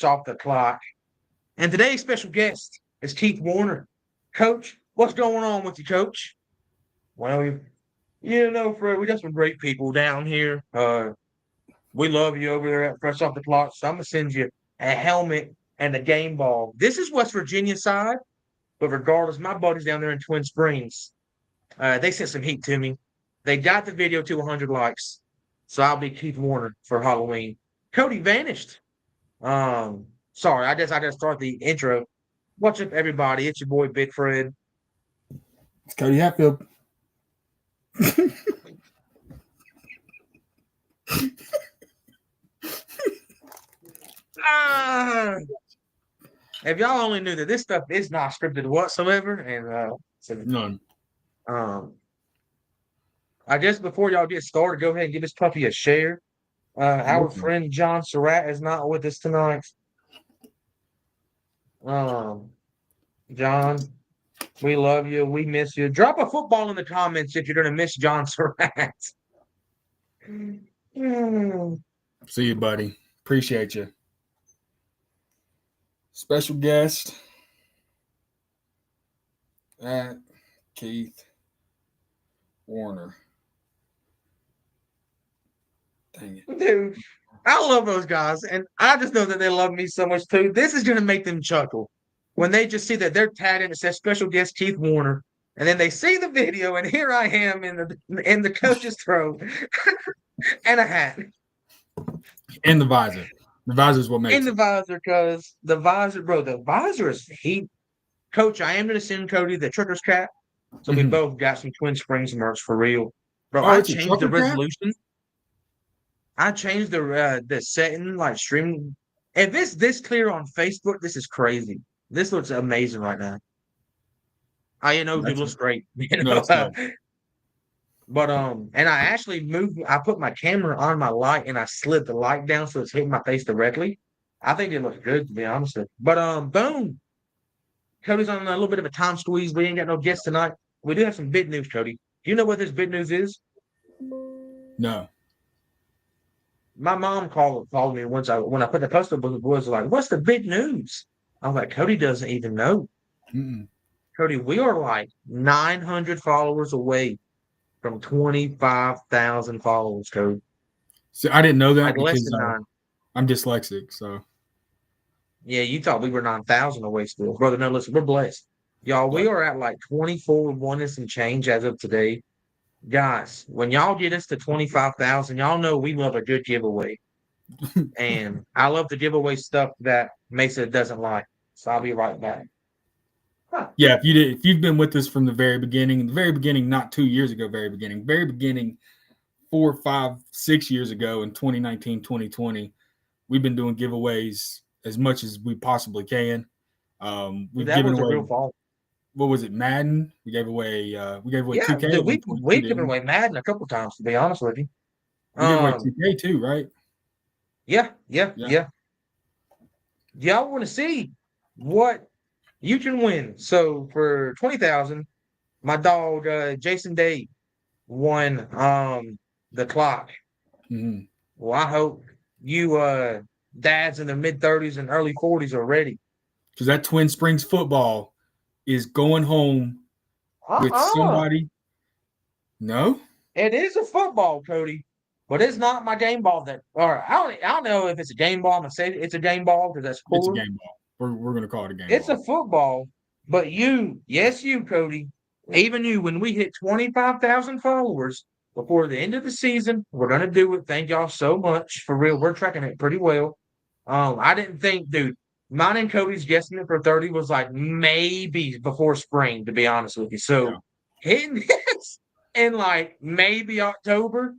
fresh off the clock. And today's special guest is Keith Warner. Coach, what's going on with you, Coach? Well, Fred, we got some great people down here. We love you over there at Fresh Off the Clock, so I'm going to send you a helmet and a game ball. This is West Virginia side, but regardless, my buddies down there in Twin Springs, they sent some heat to me. They got the video to 100 likes, so I'll be Keith Warner for Halloween. Cody vanished. Sorry, I just start the intro. What's up, everybody? It's your boy Big Fred. It's Cody Hatfield. If y'all only knew that this stuff is not scripted whatsoever, and None. I guess before y'all get started, go ahead and give this puppy a share. Our friend John Surratt is not with us tonight. John, we love you. We miss you. Drop a football in the comments if you're going to miss John Surratt. See you, buddy. Appreciate you. Special guest at Keith Warner. Dang it. Dude, I love those guys, and I just know that they love me so much too. This is going to make them chuckle when they just see that they're tagged and it says special guest Keith Warner, and then they see the video, and here I am in the coach's throw and a hat. And the visor. The visor is what makes in the visor, because the visor is heat. Coach, I am going to send Cody the trucker's cap. So we both got some Twin Springs merch for real. Bro, I changed the resolution. I changed the setting, like streaming. If it's this clear on Facebook, this is crazy. This looks amazing right now. It looks great. But and I actually I put my camera on my light and I slid the light down so it's hitting my face directly. I think it looks good, to be honest with you. But boom. Cody's on a little bit of a time squeeze. We ain't got no guests tonight. We do have some big news, Cody. Do you know what this big news is? No. My mom called me once when I put the post up, the boys were like, "What's the big news?" I was like, Cody doesn't even know. Cody, we are like 900 followers away from 25,000 followers, Cody. So I didn't know that like because I'm dyslexic. So yeah, you thought we were 9,000 away still, brother. No, listen, we're blessed, y'all. We are at like 24 oneness and change as of today, guys. When y'all get us to 25,000, y'all know we love a good giveaway, and I love to give away stuff that Mesa doesn't like. So I'll be right back. Yeah, if you've been with us from the very beginning, not 2 years ago, very beginning, 4, 5, 6 years ago in 2019, 2020, we've been doing giveaways as much as we possibly can. We've given away. What was it, Madden? We gave away 2K. We've given away Madden a couple times, to be honest with you. We gave away 2K too, right? Yeah. Y'all want to see what you can win? So for 20,000, my dog Jason Day won the clock. Well, I hope you dads in the mid-30s and early 40s are ready, because that Twin Springs football is going home with somebody. No, it is a football, Cody, but it's not my game ball. I don't know if it's a game ball. I'm gonna say it's a game ball because that's cool. It's a game ball. We're going to call it a game ball. It's a football, but you, Cody, even you, when we hit 25,000 followers before the end of the season, we're going to do it. Thank y'all so much. For real, we're tracking it pretty well. I didn't think, dude, mine and Cody's guessing it for 30 was like maybe before spring, to be honest with you. So hitting this in like maybe October,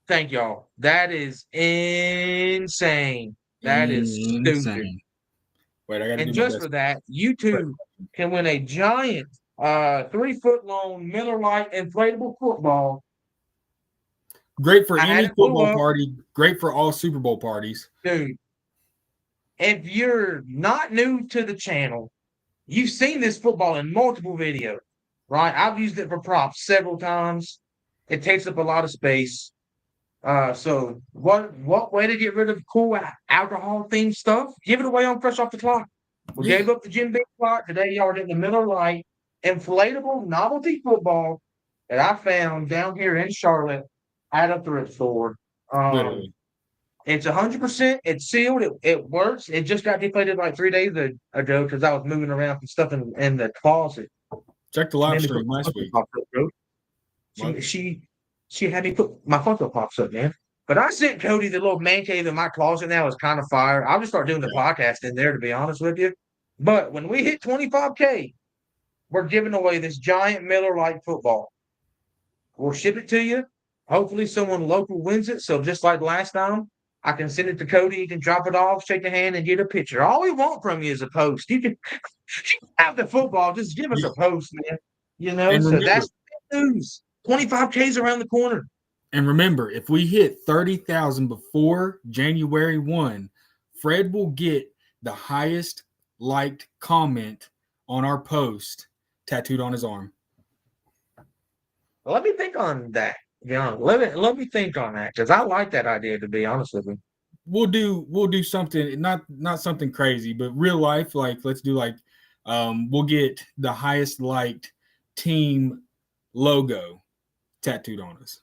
thank y'all. That is insane. That is stupid. Wait, I got to and just for that, you two can win a giant 3-foot-long Miller Lite inflatable football. Great for any football party. Great for all Super Bowl parties. Dude, if you're not new to the channel, you've seen this football in multiple videos, right? I've used it for props several times. It takes up a lot of space. So what way to get rid of cool alcohol themed stuff? Give it away on Fresh Off the Clock. We gave up the Jim Beam clock. Today y'all are getting the Miller Lite inflatable novelty football that I found down here in Charlotte at a thrift store. Literally. It's 100%. It's sealed. It works. It just got deflated like 3 days ago because I was moving around some stuff in the closet. Check the live stream last week. She had me put my Funko Pops up, man. But I sent Cody the little man cave in my closet now is kind of fire. I'll just start doing the podcast in there, to be honest with you. But when we hit 25K, we're giving away this giant Miller Lite football. We'll ship it to you. Hopefully someone local wins it. So just like last time, I can send it to Cody. He can drop it off, shake the hand, and get a picture. All we want from you is a post. You can have the football. Just give us a post, man. You know, and remember, so that's the news. 25K's around the corner. And remember, if we hit 30,000 before January 1, Fred will get the highest liked comment on our post tattooed on his arm. Let me think on that. Yeah, let me think on that because I like that idea, to be honest with you. We'll do something, not something crazy, but real life. Like let's do like we'll get the highest liked team logo tattooed on us.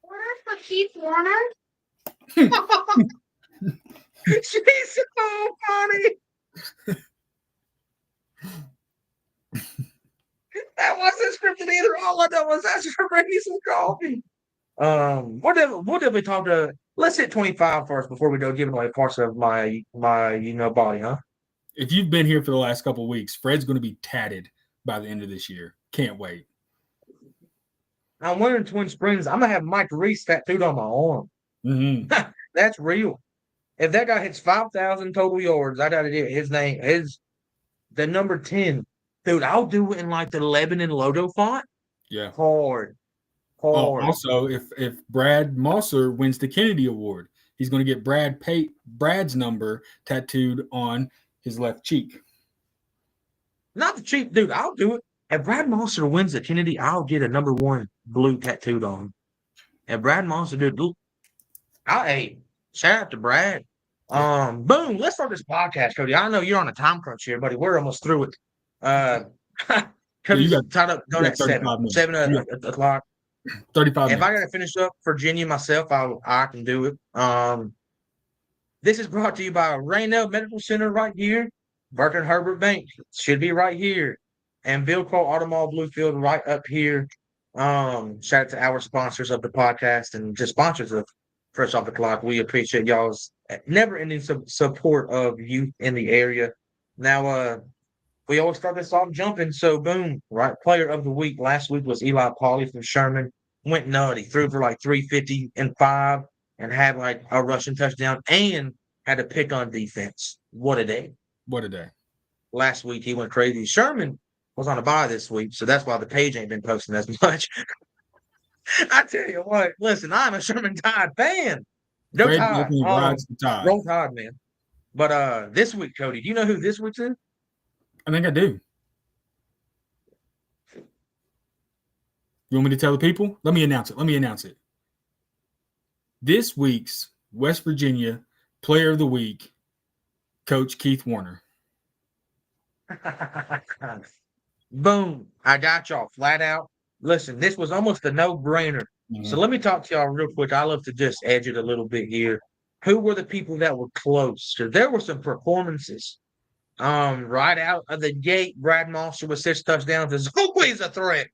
Order for Keith Warner. She's so funny. That wasn't scripted either. All I done was ask her to bring me some coffee. What did we talk to? Let's hit 25 first before we go giving away parts of my body, huh? If you've been here for the last couple of weeks, Fred's going to be tatted by the end of this year. Can't wait. I'm wearing Twin Springs. I'm gonna have Mike Reese tattooed on my arm. Mm-hmm. That's real. If that guy hits 5,000 total yards, I gotta do it. The number 10. Dude, I'll do it in like the Lebanon logo font. Yeah. Hard. Oh, also, if Brad Mosser wins the Kennedy Award, he's going to get Brad's number tattooed on his left cheek. Not the cheap, dude. I'll do it. If Brad Mosser wins the Kennedy, I'll get a number 1 blue tattooed on him. If Brad Mosser, dude, hey, shout out to Brad. Boom. Let's start this podcast, Cody. I know you're on a time crunch here, buddy. We're almost through it. Cody's tied up going at 7 o'clock. 35 minutes. If I got to finish up Virginia myself, I can do it. This is brought to you by Raynell Medical Center right here. Burke & Herbert Bank should be right here. And Bill Cole Automall Bluefield right up here. Shout out to our sponsors of the podcast and just sponsors of Fresh Off the Clock. We appreciate y'all's never-ending support of youth in the area. Now, we always start this off jumping. So, boom, right? Player of the week. Last week was Eli Pauly from Sherman. Went nutty. Threw for like 350 and 5 and had like a rushing touchdown and had a pick on defense. What a day. What a day. Last week, he went crazy. Sherman was on a bye this week, so that's why the page ain't been posting as much. I tell you what, listen, I'm a Sherman Tide fan. Go Tide. Roll Tide, man. But this week, Cody, do you know who this week's in? I think I do. You want me to tell the people? Let me announce it. This week's West Virginia Player of the Week, Coach Keith Warner. Boom. I got y'all flat out. Listen, this was almost a no-brainer. Mm-hmm. So let me talk to y'all real quick. I love to just edge it a little bit here. Who were the people that were close? Because there were some performances. Right out of the gate, Brad Mosser with 6 touchdowns is always a threat.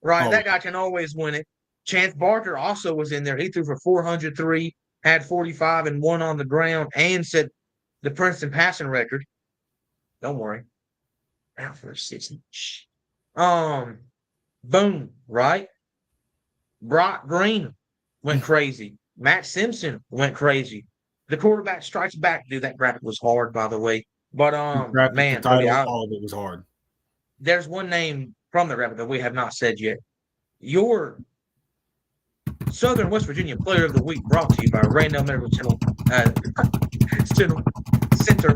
Right? That guy can always win it. Chance Barker also was in there. He threw for 403, had 45 and 1 on the ground, and set the Princeton passing record. Don't worry. Out for a 6. Boom, right? Brock Green went crazy. Matt Simpson went crazy. The quarterback strikes back. Dude, that graphic was hard, by the way. But man, all of it was hard. There's one name from the graphic that we have not said yet. Your Southern West Virginia Player of the Week brought to you by Raynell Medical Center,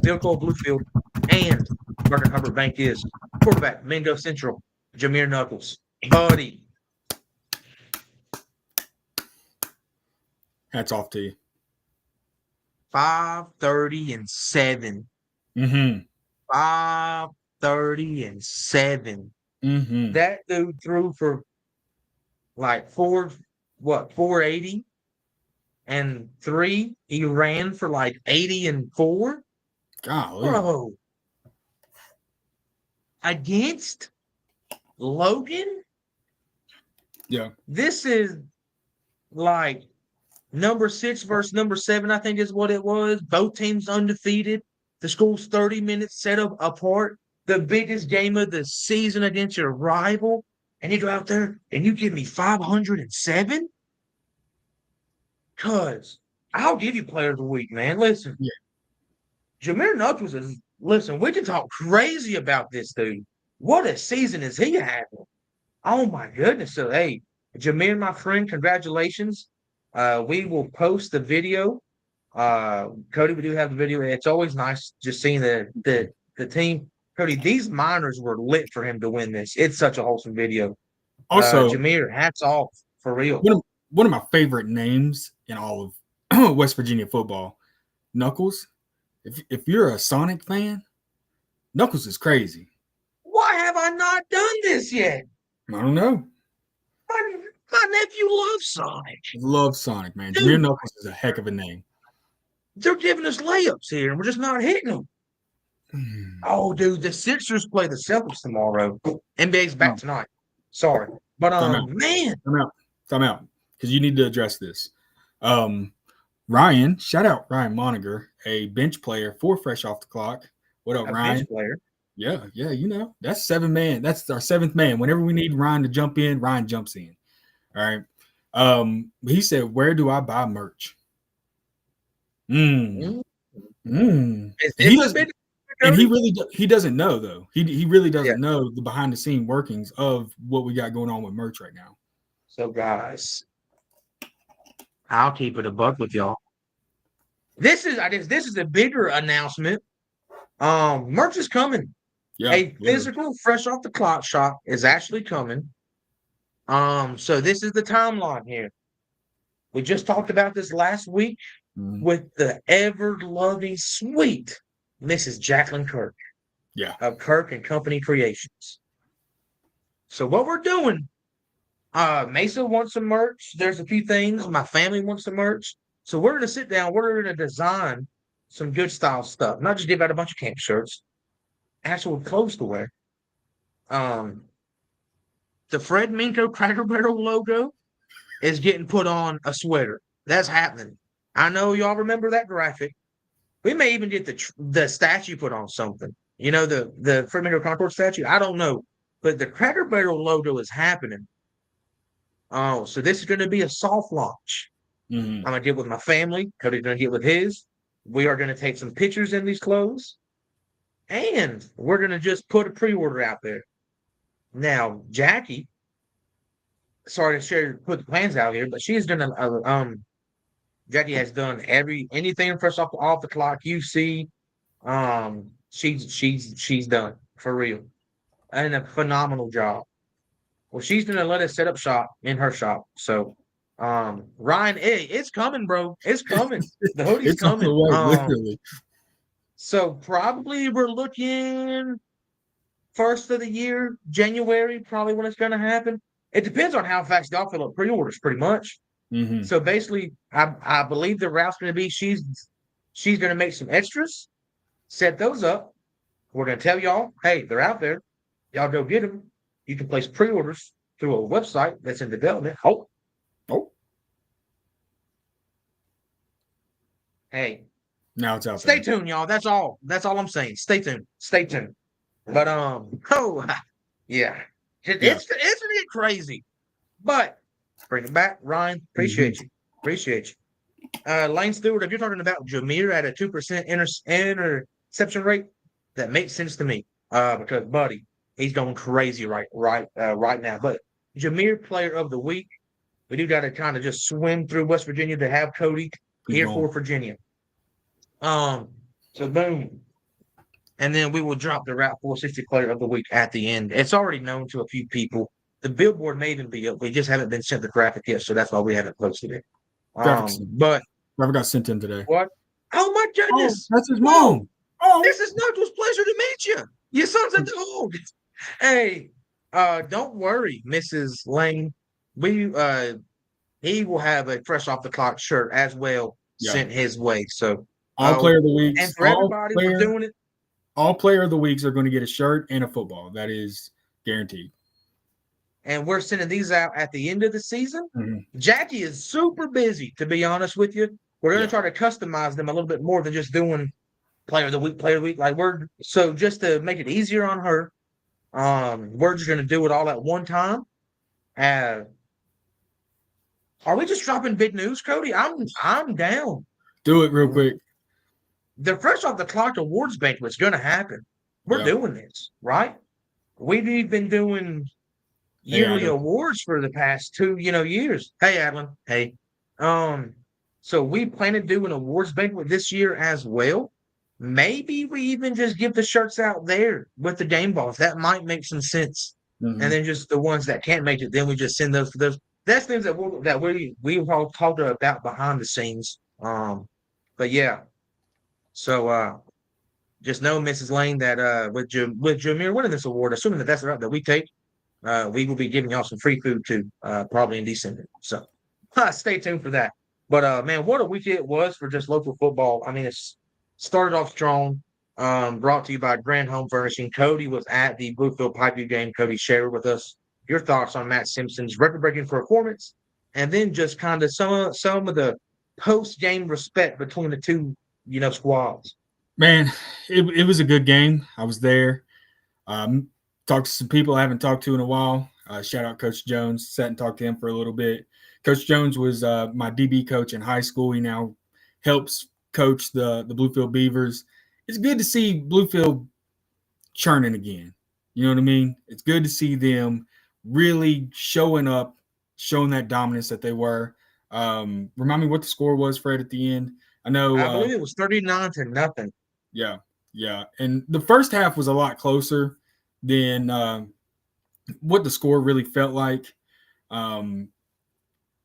Bill Cole Bluefield, and Burke & Herbert Bank is quarterback Mingo Central, Jameer Knuckles. Buddy. Hats off to you. 530-7. Mm-hmm. 530-7. Mm-hmm. That dude threw for like 480 and 3. He ran for like 80 and 4. Golly. Bro. Against Logan? Yeah. This is like number 6 versus number 7, I think is what it was. Both teams undefeated. The school's 30 minutes set up apart. The biggest game of the season against your rival. And you go out there and you give me 507? Because I'll give you player of the week, man. Listen. Yeah. Jameer Knuckles is, listen, we can talk crazy about this dude. What a season is he having? Oh, my goodness. So, hey, Jameer, my friend, congratulations. We will post the video. Cody, we do have the video. It's always nice just seeing the team. Cody, these minors were lit for him to win this. It's such a wholesome video. Also, Jameer, hats off for real. One of my favorite names in all of West Virginia football, Knuckles. If you're a Sonic fan, Knuckles is crazy. Why have I not done this yet? I don't know. My nephew loves Sonic. Love Sonic, man. Dude. Jameer Knuckles is a heck of a name. They're giving us layups here, and we're just not hitting them. Oh, dude, the Sixers play the Celtics tomorrow. NBA's back tonight. Sorry. But, man. Time out. Because you need to address this. Ryan, shout out Ryan Moniger, a bench player for Fresh Off the Clock. What up, Ryan? Bench player. Yeah, you know. That's 7 man. That's our 7th man. Whenever we need Ryan to jump in, Ryan jumps in. All right. He said, "Where do I buy merch?" And he doesn't know though. He really doesn't know the behind the scene workings of what we got going on with merch right now. So guys, I'll keep it a buck with y'all. This is a bigger announcement. Merch is coming. Yeah, a physical Fresh Off the Clock shop is actually coming. So this is the timeline here. We just talked about this last week with the ever-loving, sweet Mrs. Jacqueline Kirk. Yeah. Of Kirk and Company Creations. So what we're doing, Mesa wants some merch. There's a few things. My family wants some merch. So we're going to sit down. We're going to design some good style stuff. Not just give out a bunch of camp shirts. Actual clothes to wear. The Fred Minko Cracker Barrel logo is getting put on a sweater. That's happening. I know y'all remember that graphic. We may even get the statue put on something. You know, the Fred Minko Concord statue? I don't know. But the Cracker Barrel logo is happening. Oh, so this is going to be a soft launch. I'm going to get with my family. Cody's going to get with his. We are going to take some pictures in these clothes. And we're going to just put a pre-order out there. Now, Jackie, sorry to put the plans out here, but she's done Jackie has done anything Fresh off the clock you see. She's done for real. And a phenomenal job. Well, she's gonna let us set up shop in her shop. So Ryan, hey, it's coming, bro. It's coming. The hoodie's coming. Literally. So probably we're looking first of the year, January, probably when it's going to happen. It depends on how fast y'all fill up pre-orders, pretty much. So basically, I believe the route's going to be she's going to make some extras, set those up. We're going to tell y'all, hey, they're out there. Y'all go get them. You can place pre-orders through a website that's in development. Oh. Hey. Now it's out Stay tuned, y'all. That's all. That's all I'm saying. Stay tuned. But yeah. It's gonna get crazy. But bring it back, Ryan. Appreciate you. Lane Stewart, if you're talking about Jameer at a 2% interception rate, that makes sense to me. Because buddy, he's going crazy right now. But Jameer player of the week, we do got to kind of just swim through West Virginia to have Cody here for Virginia. So boom. And then we will drop the Route 460 player of the week at the end. It's already known to a few people. The billboard may even be up. We just haven't been sent the graphic yet, so that's why we haven't posted it. But Trevor got sent in today. what? Oh my Oh, goodness! that's his Whoa! mom. Oh, This is Knuckles' pleasure to meet you. Your son's a dog. Hey, don't worry, Mrs. Lane. We he will have a fresh off the clock shirt as well yeah. sent his way. So All player of the and weeks. for everybody we're doing it. All player of the weeks are going to get a shirt and a football. That is guaranteed. And we're sending these out at the end of the season. Mm-hmm. Jackie is super busy, to be honest with you. We're going to try to customize them a little bit more than just doing player of the week. Like so just to make it easier on her, we're just going to do it all at one time. Are we just dropping big news, Cody? I'm down. Do it real quick. The fresh off the clock awards banquet's going to happen. We're doing this, right? We've been doing yearly awards for the past 2 years. Hey, Adlin. Hey. So we plan to do an awards banquet this year as well. Maybe we even just give the shirts out there with the game balls. That might make some sense. Mm-hmm. And then just the ones that can't make it, then we just send those to those. That's things that we've all talked about behind the scenes. But yeah. So just know, Mrs. Lane, that with Jameer winning this award, assuming that's the route that we take, we will be giving y'all some free food too, probably in December. So stay tuned for that. But man, what a week it was for just local football. I mean, it's started off strong. Brought to you by Grand Home Furnishing. Cody was at the Bluefield Pikeview game. Cody, share with us your thoughts on Matt Simpson's record-breaking performance, and then just kind of some of the post-game respect between the two, squads. Man, it was a good game. I was there. Talked to some people I haven't talked to in a while. Shout out Coach Jones. Sat and talked to him for a little bit. Coach Jones was my DB coach in high school. He now helps coach the Bluefield Beavers. It's good to see Bluefield churning again. You know what I mean? It's good to see them really showing up, showing that dominance that they were. Remind me what the score was, Fred, at the end. I believe it was 39-0. Yeah. And the first half was a lot closer than what the score really felt like.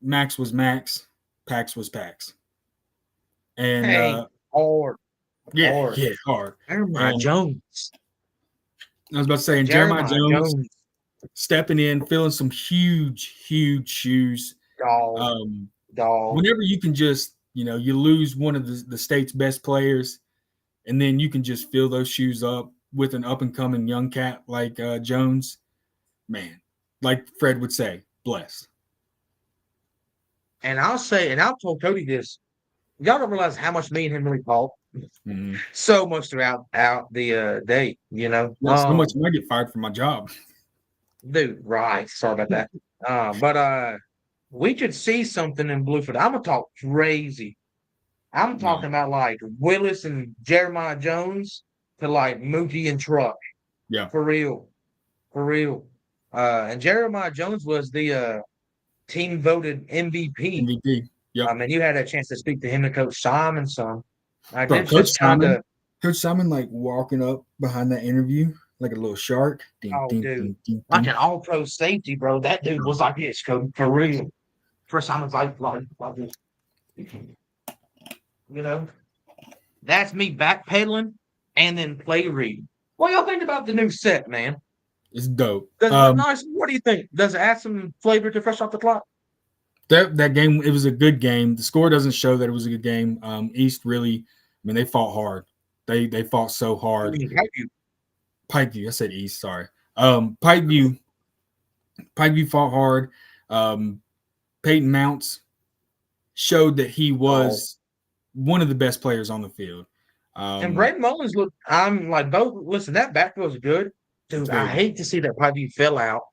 Max was Max, Pax was Pax. And hard. Hard. Jeremiah Jones. I was about to say, and Jeremiah Jones stepping in, filling some huge shoes. Dog. Whenever you can just, you lose one of the state's best players, and then you can just fill those shoes up with an up-and-coming young cat like Jones, man, like Fred would say, blessed. And I'll say, and I've told Cody this, y'all don't realize how much me and him really talk. Mm-hmm. So much throughout the day, so much I might get fired from my job. Dude, right. Sorry about that. But we could see something in Bluefield. I'm gonna talk crazy. I'm talking about like Willis and Jeremiah Jones to like Mookie and Truck. Yeah. For real. And Jeremiah Jones was the team voted MVP. Yeah. And you had a chance to speak to him and Coach Simon some. Coach Simon like walking up behind that interview like a little shark. Dude. Like an all-pro safety, bro. That dude was like this, Coach, for real. First Simon's like this. That's me backpedaling and then play reading. What y'all think about the new set, man? It's dope. Nice. What do you think? Does it add some flavor to Fresh Off the Clock? That game, it was a good game. The score doesn't show that it was a good game. East really, they fought hard. They fought so hard. Pikeview. I said East. Sorry. Pikeview fought hard. Peyton Mounts showed that he was one of the best players on the field. And Brad Mullins looked. I'm like both. Listen, that backfield was good, dude. I hate to see that Pikeview fell out.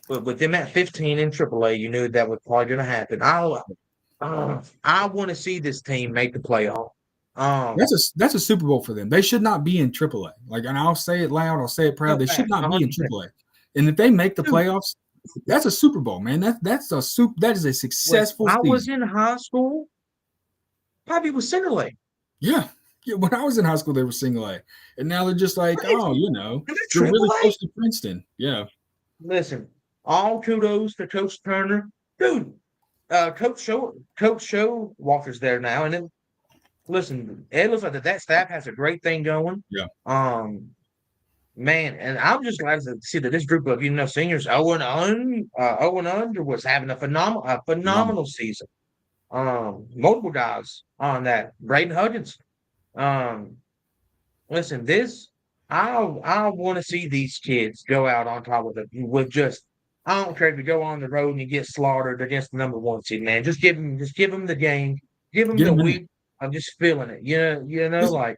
But with them at 15 in AAA, you knew that was probably going to happen. I want to see this team make the playoff. That's a Super Bowl for them. They should not be in AAA. And I'll say it loud. I'll say it proud. They should not be in AAA. And if they make the playoffs, that's a Super Bowl, man. That is a successful. When I was in high school, Pikeview was single A. Yeah. When I was in high school, they were single A, and now they're just like, they're really close to Princeton. Yeah. Listen, all kudos to Coach Turner. Dude, Coach Showalker's there now, and then listen, it looks like that staff has a great thing going. Yeah. Man, and I'm just glad to see that this group of seniors, Owen Under was having a phenomenal season. Multiple guys on that. Braden Huggins. Listen, I want to see these kids go out on top with just. I don't care if you go on the road and you get slaughtered against the number 1 seed, man. Just give them the game. Give them the week of just feeling it. Like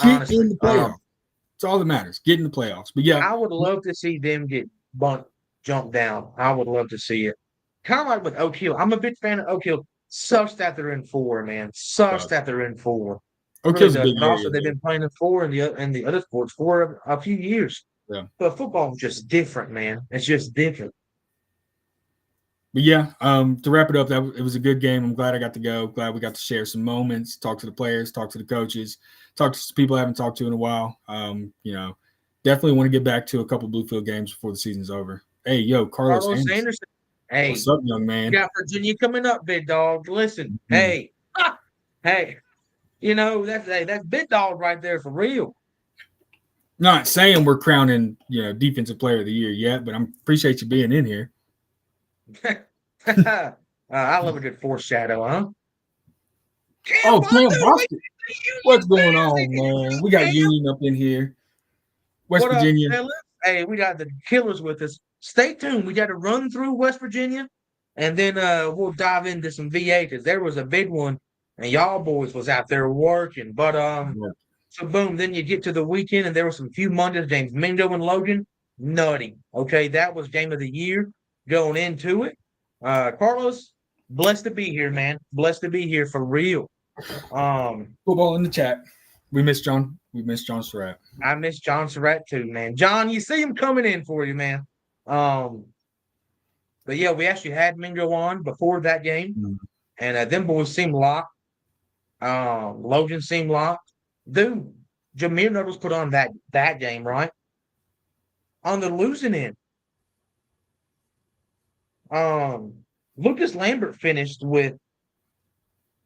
get honestly, in the playoffs. It's all that matters. Get in the playoffs. But yeah, I would love to see them get jumped down. I would love to see it. Kind of like with Oak Hill. I'm a big fan of Oak Hill. Sucks that they're in 4, man. Sucks that they're in 4. Oak Hill's a big but also they've been playing in 4 in the other sports for a few years. Yeah. But football is just different, man. It's just different. But yeah, to wrap it up, it was a good game. I'm glad I got to go. Glad we got to share some moments, talk to the players, talk to the coaches, talk to some people I haven't talked to in a while. Definitely want to get back to a couple Bluefield games before the season's over. Hey, yo, Carlos Anderson. Hey, what's up, young man? We got Virginia coming up, big dog. Listen, hey, that's big dog right there for real. Not saying we're crowning, defensive player of the year yet, but I appreciate you being in here. I love a good foreshadow, huh? Cam Boston. What's going on, man? We got Union up in here. West Virginia. Fellas? Hey, we got the killers with us. Stay tuned. We got to run through West Virginia, and then we'll dive into some VA because there was a big one, and y'all boys was out there working. But so boom, then you get to the weekend, and there were some few Mondays games. Mingo and Logan, nutty. Okay, that was game of the year going into it. Carlos, blessed to be here, man. Blessed to be here for real. Football in the chat. We miss John. We miss John Surratt. I miss John Surratt too, man. John, you see him coming in for you, man. But yeah, we actually had Mingo on before that game, and them boys seemed locked. Logan seemed locked. Dude, Jameer Nuttles put on that game, right? On the losing end. Lucas Lambert finished with,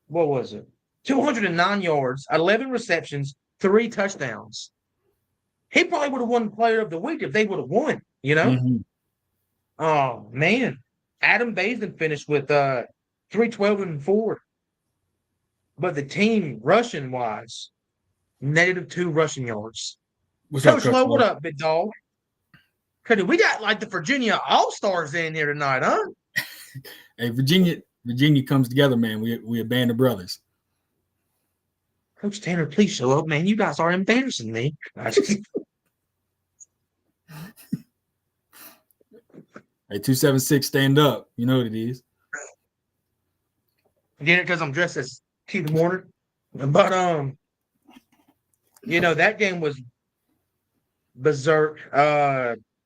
what was it? 209 yards, 11 receptions, 3 touchdowns. He probably would have won Player of the Week if they would have won, Oh, man. Adam Bazin finished with 312 and 4. But the team, rushing-wise, -2 rushing yards. Coach Lowe, what up, big dog? We got like the Virginia All-Stars in here tonight, huh? Hey, Virginia comes together, man. We a band of brothers. Coach Tanner, please show up, man. You guys are embarrassing me. Hey, 276, stand up. You know what it is. Get it because I'm dressed as Keith Warner. But that game was berserk.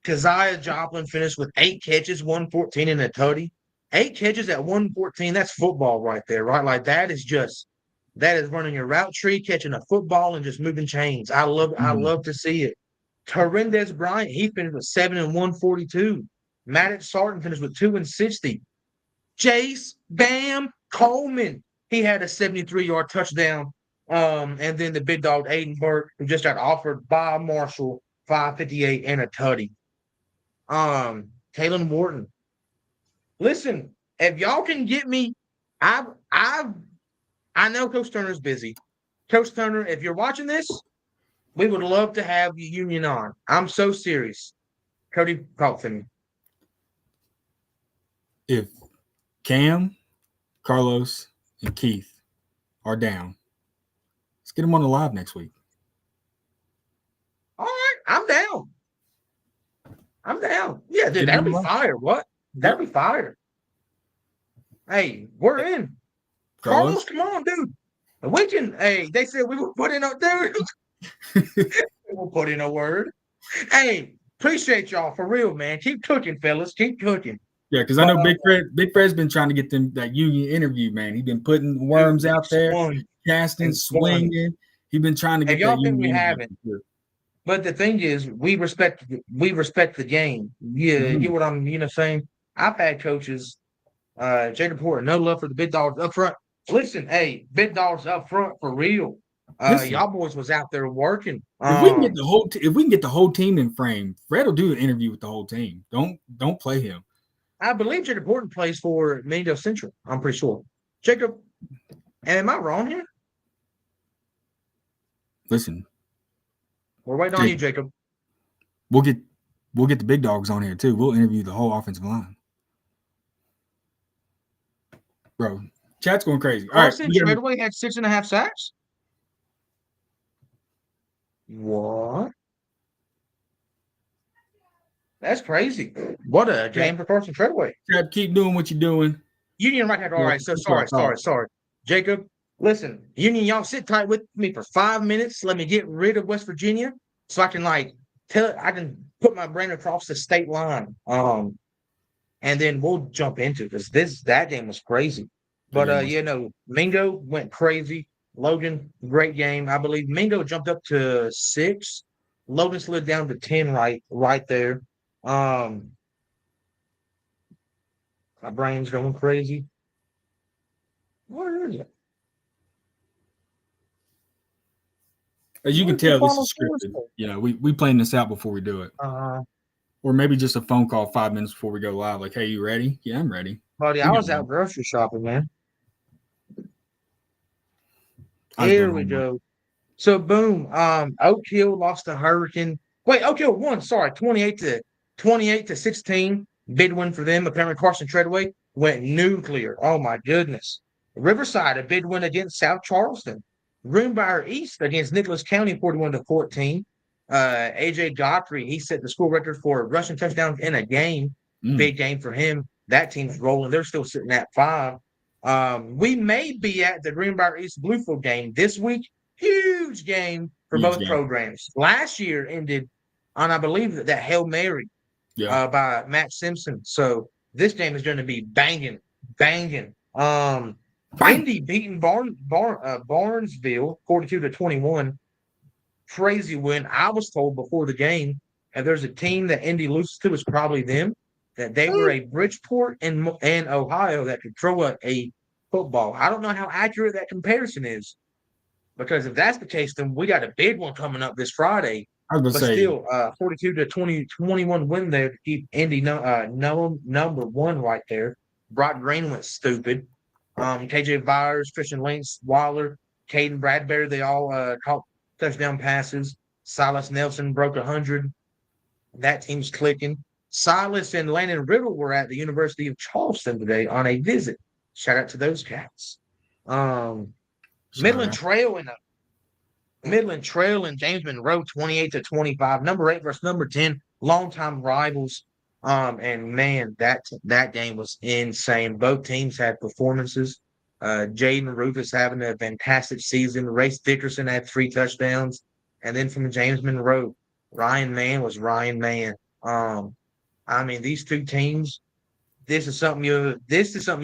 Keziah Joplin finished with 8 catches, 114 and a tutty. 8 catches at 114. That's football right there, right? Like that is running a route tree, catching a football, and just moving chains. I love to see it. Terendez Bryant, he finished with 7 and 142. Maddox Sarton finished with 2 and 60. Jace Bam Coleman, he had a 73-yard touchdown. And then the big dog Aiden Burke, who just got offered by Marshall, 558 and a tutty. Taylon Wharton. Listen, if y'all can get me, I know Coach Turner's busy. Coach Turner, if you're watching this, we would love to have you Union on. I'm so serious. Cody, talk to me. If Cam, Carlos, and Keith are down, let's get them on the live next week. All right, I'm down. Yeah, dude, that'll be fire. What? That'll be fire. Hey, we're in. Carlos, come on, dude. We can. Hey, they said we will put in a dude. We'll put in a word. Hey, appreciate y'all for real, man. Keep cooking, fellas. Keep cooking. Yeah, because I know Big Fred's been trying to get them that Union interview, man. He's been putting worms out there, casting, swinging. He's been trying to get y'all that think Union we haven't. But the thing is, we respect the game. Yeah, you know what I'm saying? I've had coaches Jacob Porter, no love for the big dogs up front. Listen, hey, big dogs up front for real. Listen. Y'all boys was out there working. If we can get the whole if we can get the whole team in frame, Fred will do an interview with the whole team. Don't play him. I believe Jacob Porter plays for Mendocino Central. I'm pretty sure. Jacob, am I wrong here? Listen, we're waiting on you, Jacob. We'll get the big dogs on here too. We'll interview the whole offensive line, bro. Chat's going crazy. All Carson right, Treadway had 6.5 sacks. What? That's crazy. What a game for Carson Treadway. Chad, keep doing what you're doing. Union right here. All right. So sorry. Jacob, listen, Union, y'all sit tight with me for 5 minutes. Let me get rid of West Virginia so I can I can put my brain across the state line. And then we'll jump into it because that game was crazy. But Mingo went crazy. Logan, great game. I believe Mingo jumped up to 6. Logan slid down to 10 right there. My brain's going crazy. Where is it? As you can tell, this is scripted. We plan this out before we do it. Or maybe just a phone call 5 minutes before we go live. Like, hey, you ready? Yeah, I'm ready. Buddy, I was out grocery shopping, man. Here we go. So, boom. Oak Hill lost to Hurricane. Wait, Oak Hill won. Sorry, 28-16. Big win for them. Apparently, Carson Treadway went nuclear. Oh, my goodness. Riverside, a big win against South Charleston. Greenbrier East against Nicholas County, 41-14. AJ Godfrey, he set the school record for rushing touchdowns in a game. Big game for him. That team's rolling. They're still sitting at 5. We may be at the Greenbrier East Bluefield game this week. Huge game for both programs. Last year ended on, I believe, that Hail Mary by Matt Simpson. So this game is going to be banging. Indy beating Barnesville 42-21. Crazy win. I was told before the game, and there's a team that Indy loses to, is probably them, that they were a Bridgeport in Ohio that could throw a football. I don't know how accurate that comparison is, because if that's the case, then we got a big one coming up this Friday. I was going to say, still, 42-21 win there to keep Indy number 1 right there. Brock Green went stupid. KJ Byers, Christian Lynch, Waller, Caden Bradbury, they all caught touchdown passes. Silas Nelson broke 100. That team's clicking. Silas and Landon Riddle were at the University of Charleston today on a visit. Shout out to those cats. Midland Trail and James Monroe 28-25. Number 8 versus number 10. Longtime rivals. And man, that game was insane. Both teams had performances. Jaden Rufus having a fantastic season. Race Dickerson had 3 touchdowns. And then from James Monroe, Ryan Mann was Ryan Mann. I mean, these two teams, this is something you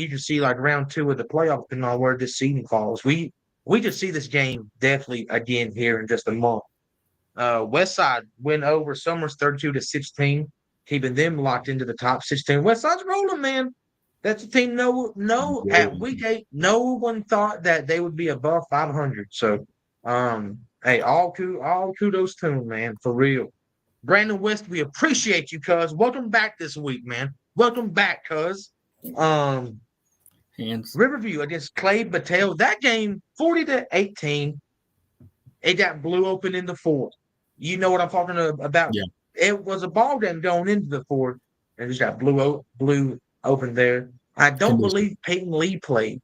can see like round 2 of the playoffs, depending on where this season falls. We just see this game definitely again here in just a month. Westside win over Summers 32-16, keeping them locked into the top 16. Westside's rolling, man. That's a team. At week 8, no one thought that they would be above 500. So, hey, all kudos to them, man, for real. Brandon West, we appreciate you, cuz. Welcome back this week, man. Welcome back, cuz. Riverview against Clay Battelle. That game, 40-18. It got blew open in the 4th. You know what I'm talking about? Yeah. It was a ball game going into the 4th, and it just got blew open there. I don't believe Peyton Lee played,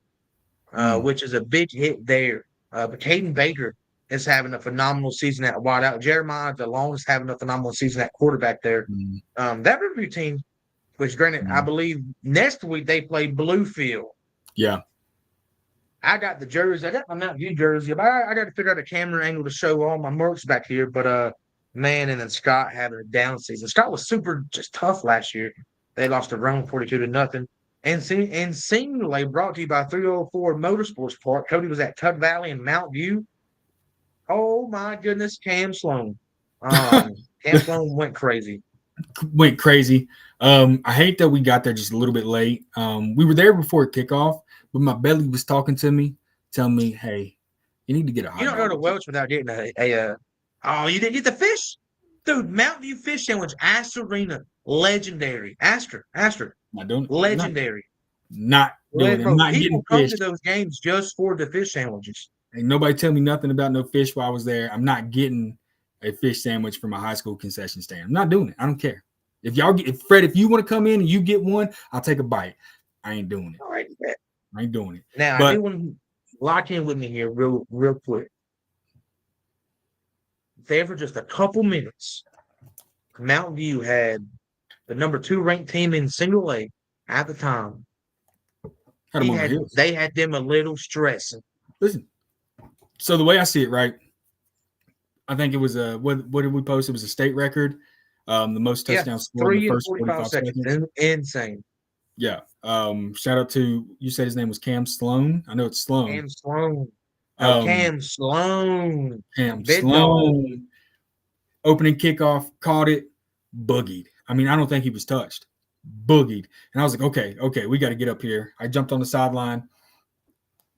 which is a big hit there. But Caden Baker is having a phenomenal season at wideout. Jeremiah DeLong is having a phenomenal season at quarterback there. That Riverview team, which granted, I believe next week they play Bluefield. Yeah. I got the jersey. I got my Mountain View jersey, but I got to figure out a camera angle to show all my merch back here. But man, and then Scott having a down season. Scott was super just tough last year. They lost to Rome 42-0. And seemingly brought to you by 304 Motorsports Park. Cody was at Tug Valley and Mount View. Oh my goodness, Cam Sloan. Cam Sloan went crazy. went crazy. I hate that we got there just a little bit late. We were there before kickoff, but my belly was talking to me, telling me, "Hey, you need to get a hot You don't go dog." to Welch without getting oh, you didn't get the fish? Dude, Mountain View fish sandwich, Astorina, legendary. Astor, Not doing it. legendary. Not doing it. I'm Bro, not people getting come fish. to those games just for the fish sandwiches. Ain't nobody tell me nothing about no fish while I was there. I'm not getting a fish sandwich from a high school concession stand. I'm not doing it. I don't care. If y'all get, if Fred, if you want to come in and you get one, I'll take a bite. I ain't doing it. All right, I ain't doing it. now I do want to lock in with me here real quick. There for just a couple minutes, Mountain View had the number 2 ranked team in single A at the time. Had them on their heels. They had them a little stressing. Listen, so the way I see it, right? I think it was a what did we post? It was a state record, the most touchdowns scored in the first 45 seconds. Insane. Yeah. Shout out to, you said his name was Cam Sloan. I know it's Sloan. Cam Sloan. Cam Sloan. Cam Sloan. Opening kickoff, caught it, boogied. I mean, I don't think he was touched. Boogied. And I was like, okay, we got to get up here. I jumped on the sideline,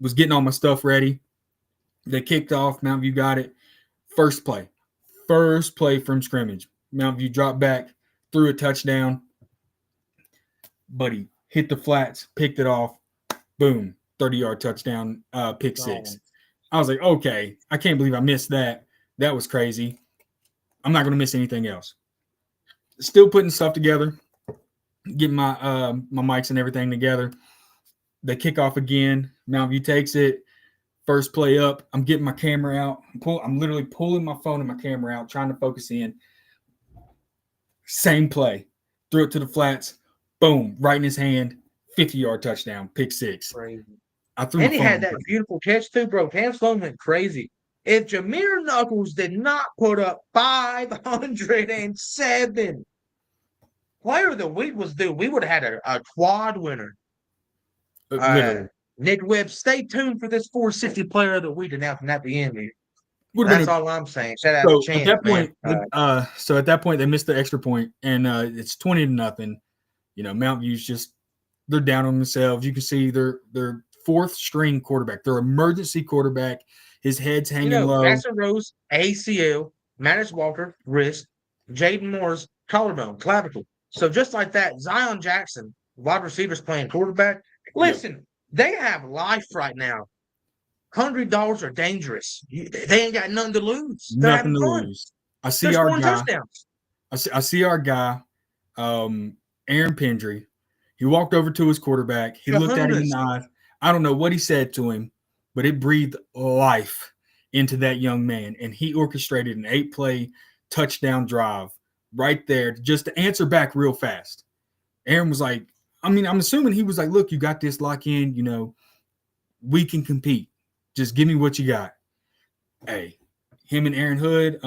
was getting all my stuff ready. They kicked off. Mountain View got it. First play from scrimmage. Mountain View dropped back, threw a touchdown. Buddy hit the flats, picked it off. Boom, 30-yard touchdown, pick six. I was like, okay, I can't believe I missed that. That was crazy. I'm not going to miss anything else. Still putting stuff together, getting my my mics and everything together. They kick off again. Mountain View takes it. First play up. I'm getting my camera out. I'm literally pulling my phone and my camera out, trying to focus in. Same play. Threw it to the flats. Boom, right in his hand. 50-yard touchdown, pick six. Crazy. And he had that beautiful catch too, bro. Cam Sloan went crazy. If Jameer Knuckles did not put up 507, player of the week was due. We would have had a quad winner. Nick Webb, stay tuned for this 460 player of the week announcement at the end here. That's all I'm saying. Shout out to Chance, at that point, so at that point, they missed the extra point, and it's 20-0. You know, Mountain View's just, they're down on themselves. You can see their fourth string quarterback, their emergency quarterback. His head's hanging low. Master Rose, ACL, Mattis Walker, wrist, Jaden Moore's collarbone, clavicle. So just like that, Zion Jackson, wide receivers playing quarterback. Listen, they have life right now. $100 are dangerous. They ain't got nothing to lose. Nothing to lose. I see our guy. I see our guy, Aaron Pendry. He walked over to his quarterback. He looked at him in the eyes. I don't know what he said to him, but it breathed life into that young man. And he orchestrated an 8-play touchdown drive right there just to answer back real fast. Aaron was like, I mean, I'm assuming he was like, look, you got this, lock in, you know, we can compete. Just give me what you got. Hey, him and Aaron Hood,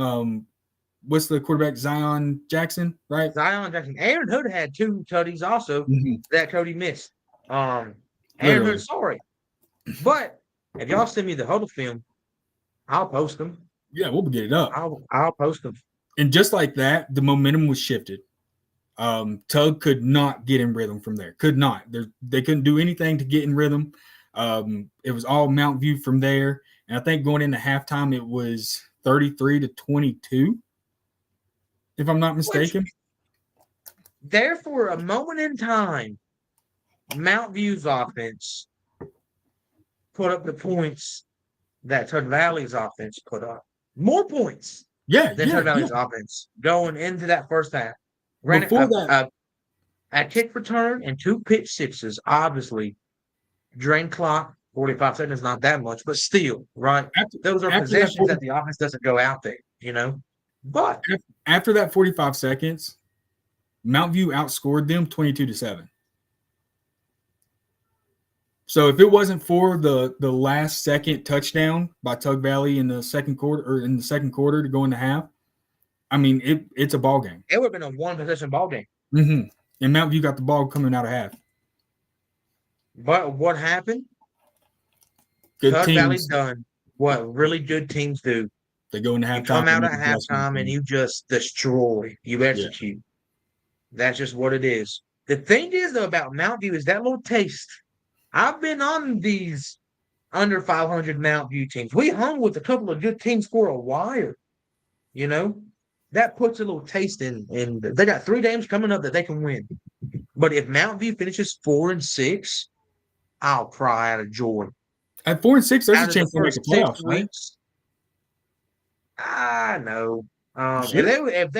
what's the quarterback? Zion Jackson, right? Zion Jackson. Aaron Hood had 2 tutties also that Cody missed. Aaron Hood, sorry. But if y'all send me the huddle film, I'll post them. Yeah, we'll get it up. I'll post them. And just like that, the momentum was shifted. Tug could not get in rhythm from there. Could not. They couldn't do anything to get in rhythm. It was all Mountain View from there. And I think going into halftime, it was 33-22, if I'm not mistaken. There for a moment in time, Mountain View's offense put up the points that Tug Valley's offense put up. More points than Tug Valley's offense going into that first half. Granted, a kick return and 2 pitch sixes, obviously, drain clock, 45 seconds, not that much, but still, right? Those are possessions that the offense doesn't go out there, you know? But after that 45 seconds, Mountain View outscored them 22-7. So if it wasn't for the last second touchdown by Tug Valley in the second quarter to go into half, I mean, it's a ball game. It would have been a 1-possession ball game. Mm-hmm. And Mountain View got the ball coming out of half. But what happened? Tug Valley's done what really good teams do. They go into halftime. You come out at halftime and you just destroy. You execute. That's just what it is. The thing is, though, about Mount View is that little taste. I've been on these under 500 Mount View teams. We hung with a couple of good teams for a while. You know, that puts a little taste in. And they got 3 games coming up that they can win. But if Mount View finishes 4-6, I'll cry out of joy. At 4-6, there's Out a of the chance they make first the 6 playoffs, right? weeks, I know. Sure. If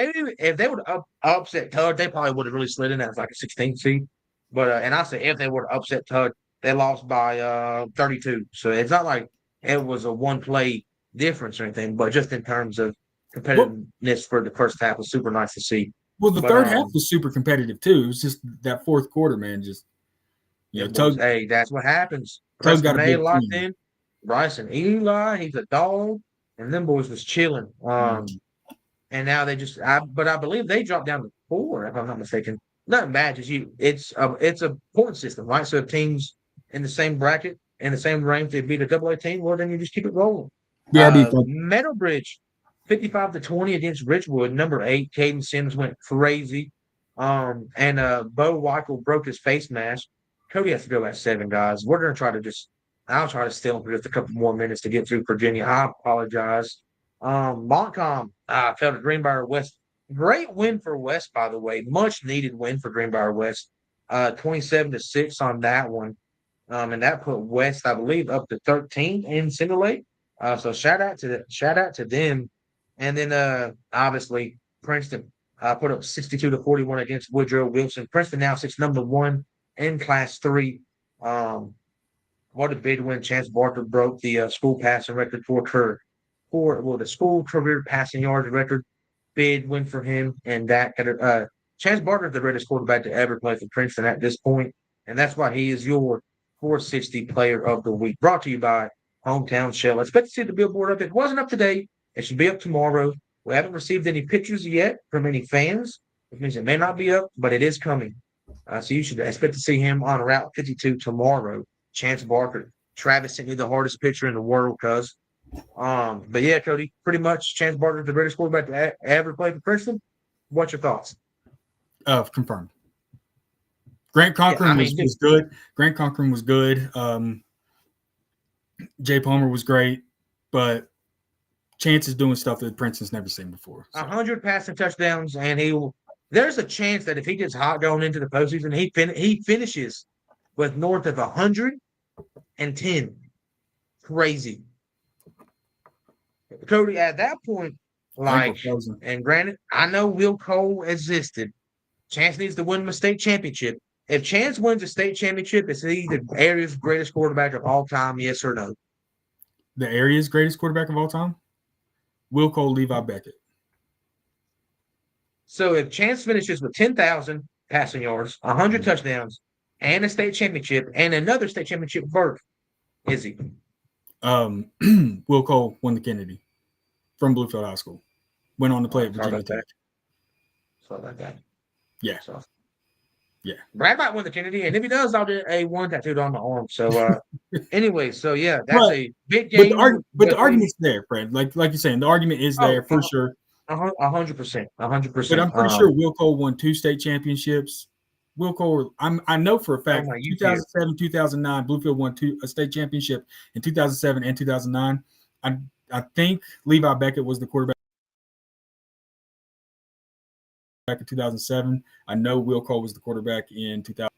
they would have upset Tug, they probably would have really slid in as like a 16th seed. But and I say if they would have upset Tug, they lost by 32. So it's not like it was a 1 play difference or anything, but just in terms of Well, competitiveness for the first half was super nice to see. the But third half was super competitive too. It was just that fourth quarter, man. Just boys, hey, that's what happens. Tug Preston got a May big locked team. in, Bryson Eli, he's a dog, and them boys was chilling. And now they just, but I believe they dropped down to 4, if I'm not mistaken. Nothing matches you. It's a point system, right? So if teams in the same bracket in the same rank they beat a AA team, well then you just keep it rolling. BRB, Meadowbridge, 55-20 against Richwood. Number 8, Caden Sims went crazy. And Bo Weichel broke his face mask. Cody has to go at 7, guys. We're gonna try to I'll try to steal him for just a couple more minutes to get through Virginia. I apologize. Montcalm fell to Greenbrier West. Great win for West, by the way. Much needed win for Greenbrier West. 27-6 on that one. And that put West, I believe, up to 13 in Single Lake. So shout out to them. And then obviously Princeton put up 62-41 against Woodrow Wilson. Princeton now sits number 1 in Class 3. What a big win! Chance Barker broke the school passing record for the school career passing yards record. Big win for him, and that Chance Barker is the greatest quarterback to ever play for Princeton at this point, and that's why he is your 460 Player of the Week. Brought to you by Hometown Shell. Expect to see the billboard up. It wasn't up today. It should be up tomorrow. We haven't received any pictures yet from any fans, which means it may not be up, but it is coming. So you should expect to see him on Route 52 tomorrow. Chance Barker. Travis sent you the hardest picture in the world, cuz. But yeah, Cody, pretty much Chance Barker, the greatest quarterback to ever play for Princeton. What's your thoughts? Confirmed. Grant Cochran was good. Grant Cochran was good. Jay Palmer was great, but Chance is doing stuff that Princeton's never seen before. 100 passing touchdowns, and there's a chance that if he gets hot going into the postseason, he finishes with north of 110. Crazy. Cody, at that point, and granted, I know Will Cole existed. Chance needs to win the state championship. If Chance wins a state championship, is he the area's greatest quarterback of all time, yes or no? The area's greatest quarterback of all time? Will Cole, Levi Beckett. So if Chance finishes with 10,000 passing yards, 100 touchdowns, and a state championship, and another state championship berth, is he? Will Cole won the Kennedy from Bluefield High School. Went on to play at Virginia Tech. Sorry about that. Yeah. Yeah. Brad might win the Kennedy, and if he does, I'll get a 1 tattooed on my arm. So anyway, so yeah, that's a big game. But the argument's there, Fred. Like you're saying, the argument is there for sure. 100%. 100%. But I'm pretty sure Will Cole won 2 state championships. Will Cole, I know for a fact, 2007, 2009, Bluefield won a state championship in 2007 and 2009. I think Levi Beckett was the quarterback back in 2007. I know Will Cole was the quarterback in 2000.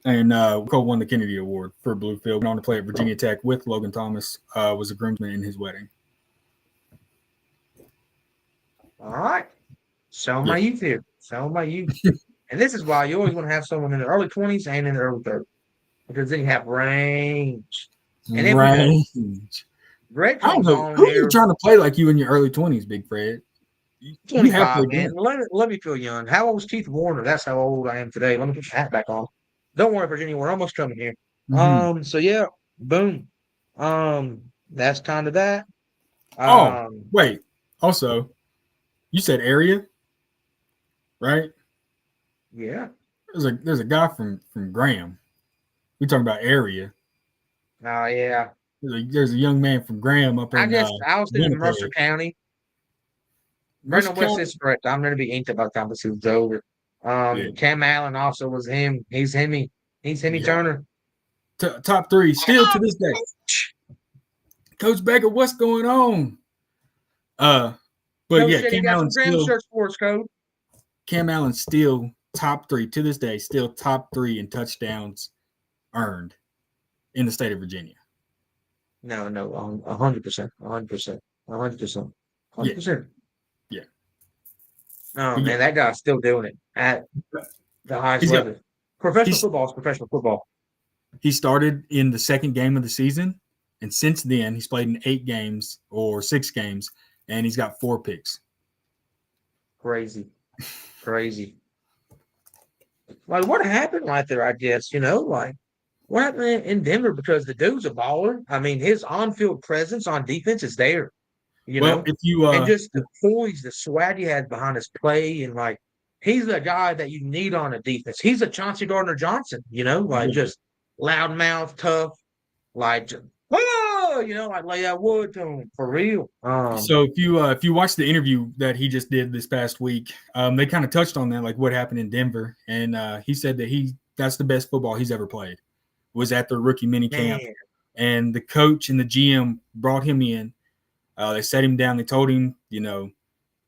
And Will Cole won the Kennedy Award for Bluefield. Went on to play at Virginia Tech with Logan Thomas. Was a groomsman in his wedding. All right. Selling my youth here. Selling my youth. And this is why you always want to have someone in the early 20s and in the early 30s. Because then you have range. And range. Greg I don't know. Who are you trying to play like you in your early 20s, Big Fred? 25, man. Let me feel young. How old was Keith Warner? That's how old I am today. Let me put the hat back on. Don't worry, Virginia. We're almost coming here. Mm-hmm. So yeah, boom. That's kind of that. Wait. Also, you said area, right? Yeah. There's a guy from Graham. We talking about area. Oh yeah. There's a young man from Graham up in. I guess I was in Mercer County. Brandon West is correct. I'm going to be inked about time this is over. Cam Allen also was him. He's Hemi. He's Hemi Turner. Top 3 still to this day. Coach Baker, what's going on? But Coach yeah, said he got some Graham shirts for us, Coach. Cam Allen's still top 3 to this day, still top 3 in touchdowns earned in the state of Virginia. No, 100%. 100%. Yeah. Oh, man, that guy's still doing it at the highest level. Professional football is professional football. He started in the second game of the season, and since then, he's played in 8 games or 6 games, and he's got 4 picks. Crazy. Like, what happened right there, I guess, like, what happened in Denver? Because the dude's a baller. I mean, his on-field presence on defense is there, know? If you and just the poise, the swag he has behind his play, and, like, he's the guy that you need on a defense. He's a Chauncey Gardner-Johnson, like, just loudmouth, tough, like, like lay that wood to him for real. So if you watch the interview that he just did this past week, they kind of touched on that, like what happened in Denver, and he said that that's the best football he's ever played. Was at the rookie mini camp, and the coach and the GM brought him in. They set him down. They told him,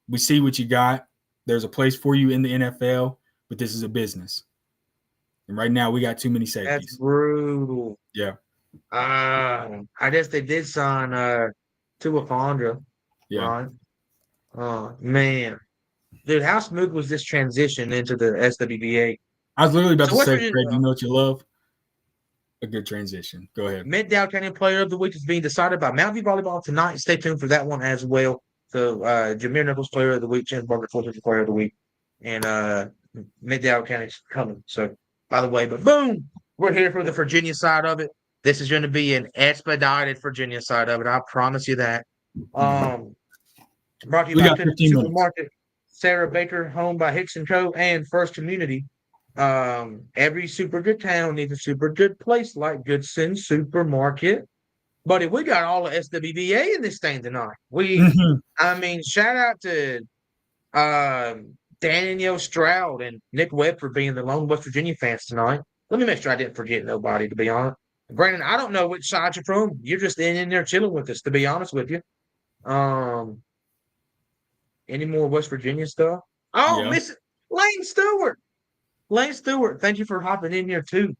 we see what you got. There's a place for you in the NFL, but this is a business. And right now we got too many safeties. That's brutal. Yeah. I guess they did sign Tua Fondra. Yeah. Right? Oh, man. Dude, how smooth was this transition into the SWBA? I was literally about to say, Fred, you know what you love? A good transition. Go ahead. Mid-Dow County Player of the Week is being decided by Mountview Volleyball tonight. Stay tuned for that one as well. So, Jameer Nichols Player of the Week, Chance Barker Player of the Week, and Mid-Dow County's coming. So, by the way, but boom, we're here for the Virginia side of it. This is going to be an expedited Virginia side of it. I promise you that. Brought to you by Supermarket, Sarah Baker, Home by Hicks & Co., and First Community. Every super good town needs a super good place like Goodson Supermarket. Buddy, we got all the SWBA in this thing tonight. I mean, shout out to Daniel Stroud and Nick Webb for being the lone West Virginia fans tonight. Let me make sure I didn't forget nobody, to be honest. Brandon, I don't know which side you're from. You're just in there chilling with us, to be honest with you. Any more West Virginia stuff? Oh, Miss Lane Stewart. Lane Stewart, thank you for hopping in here too.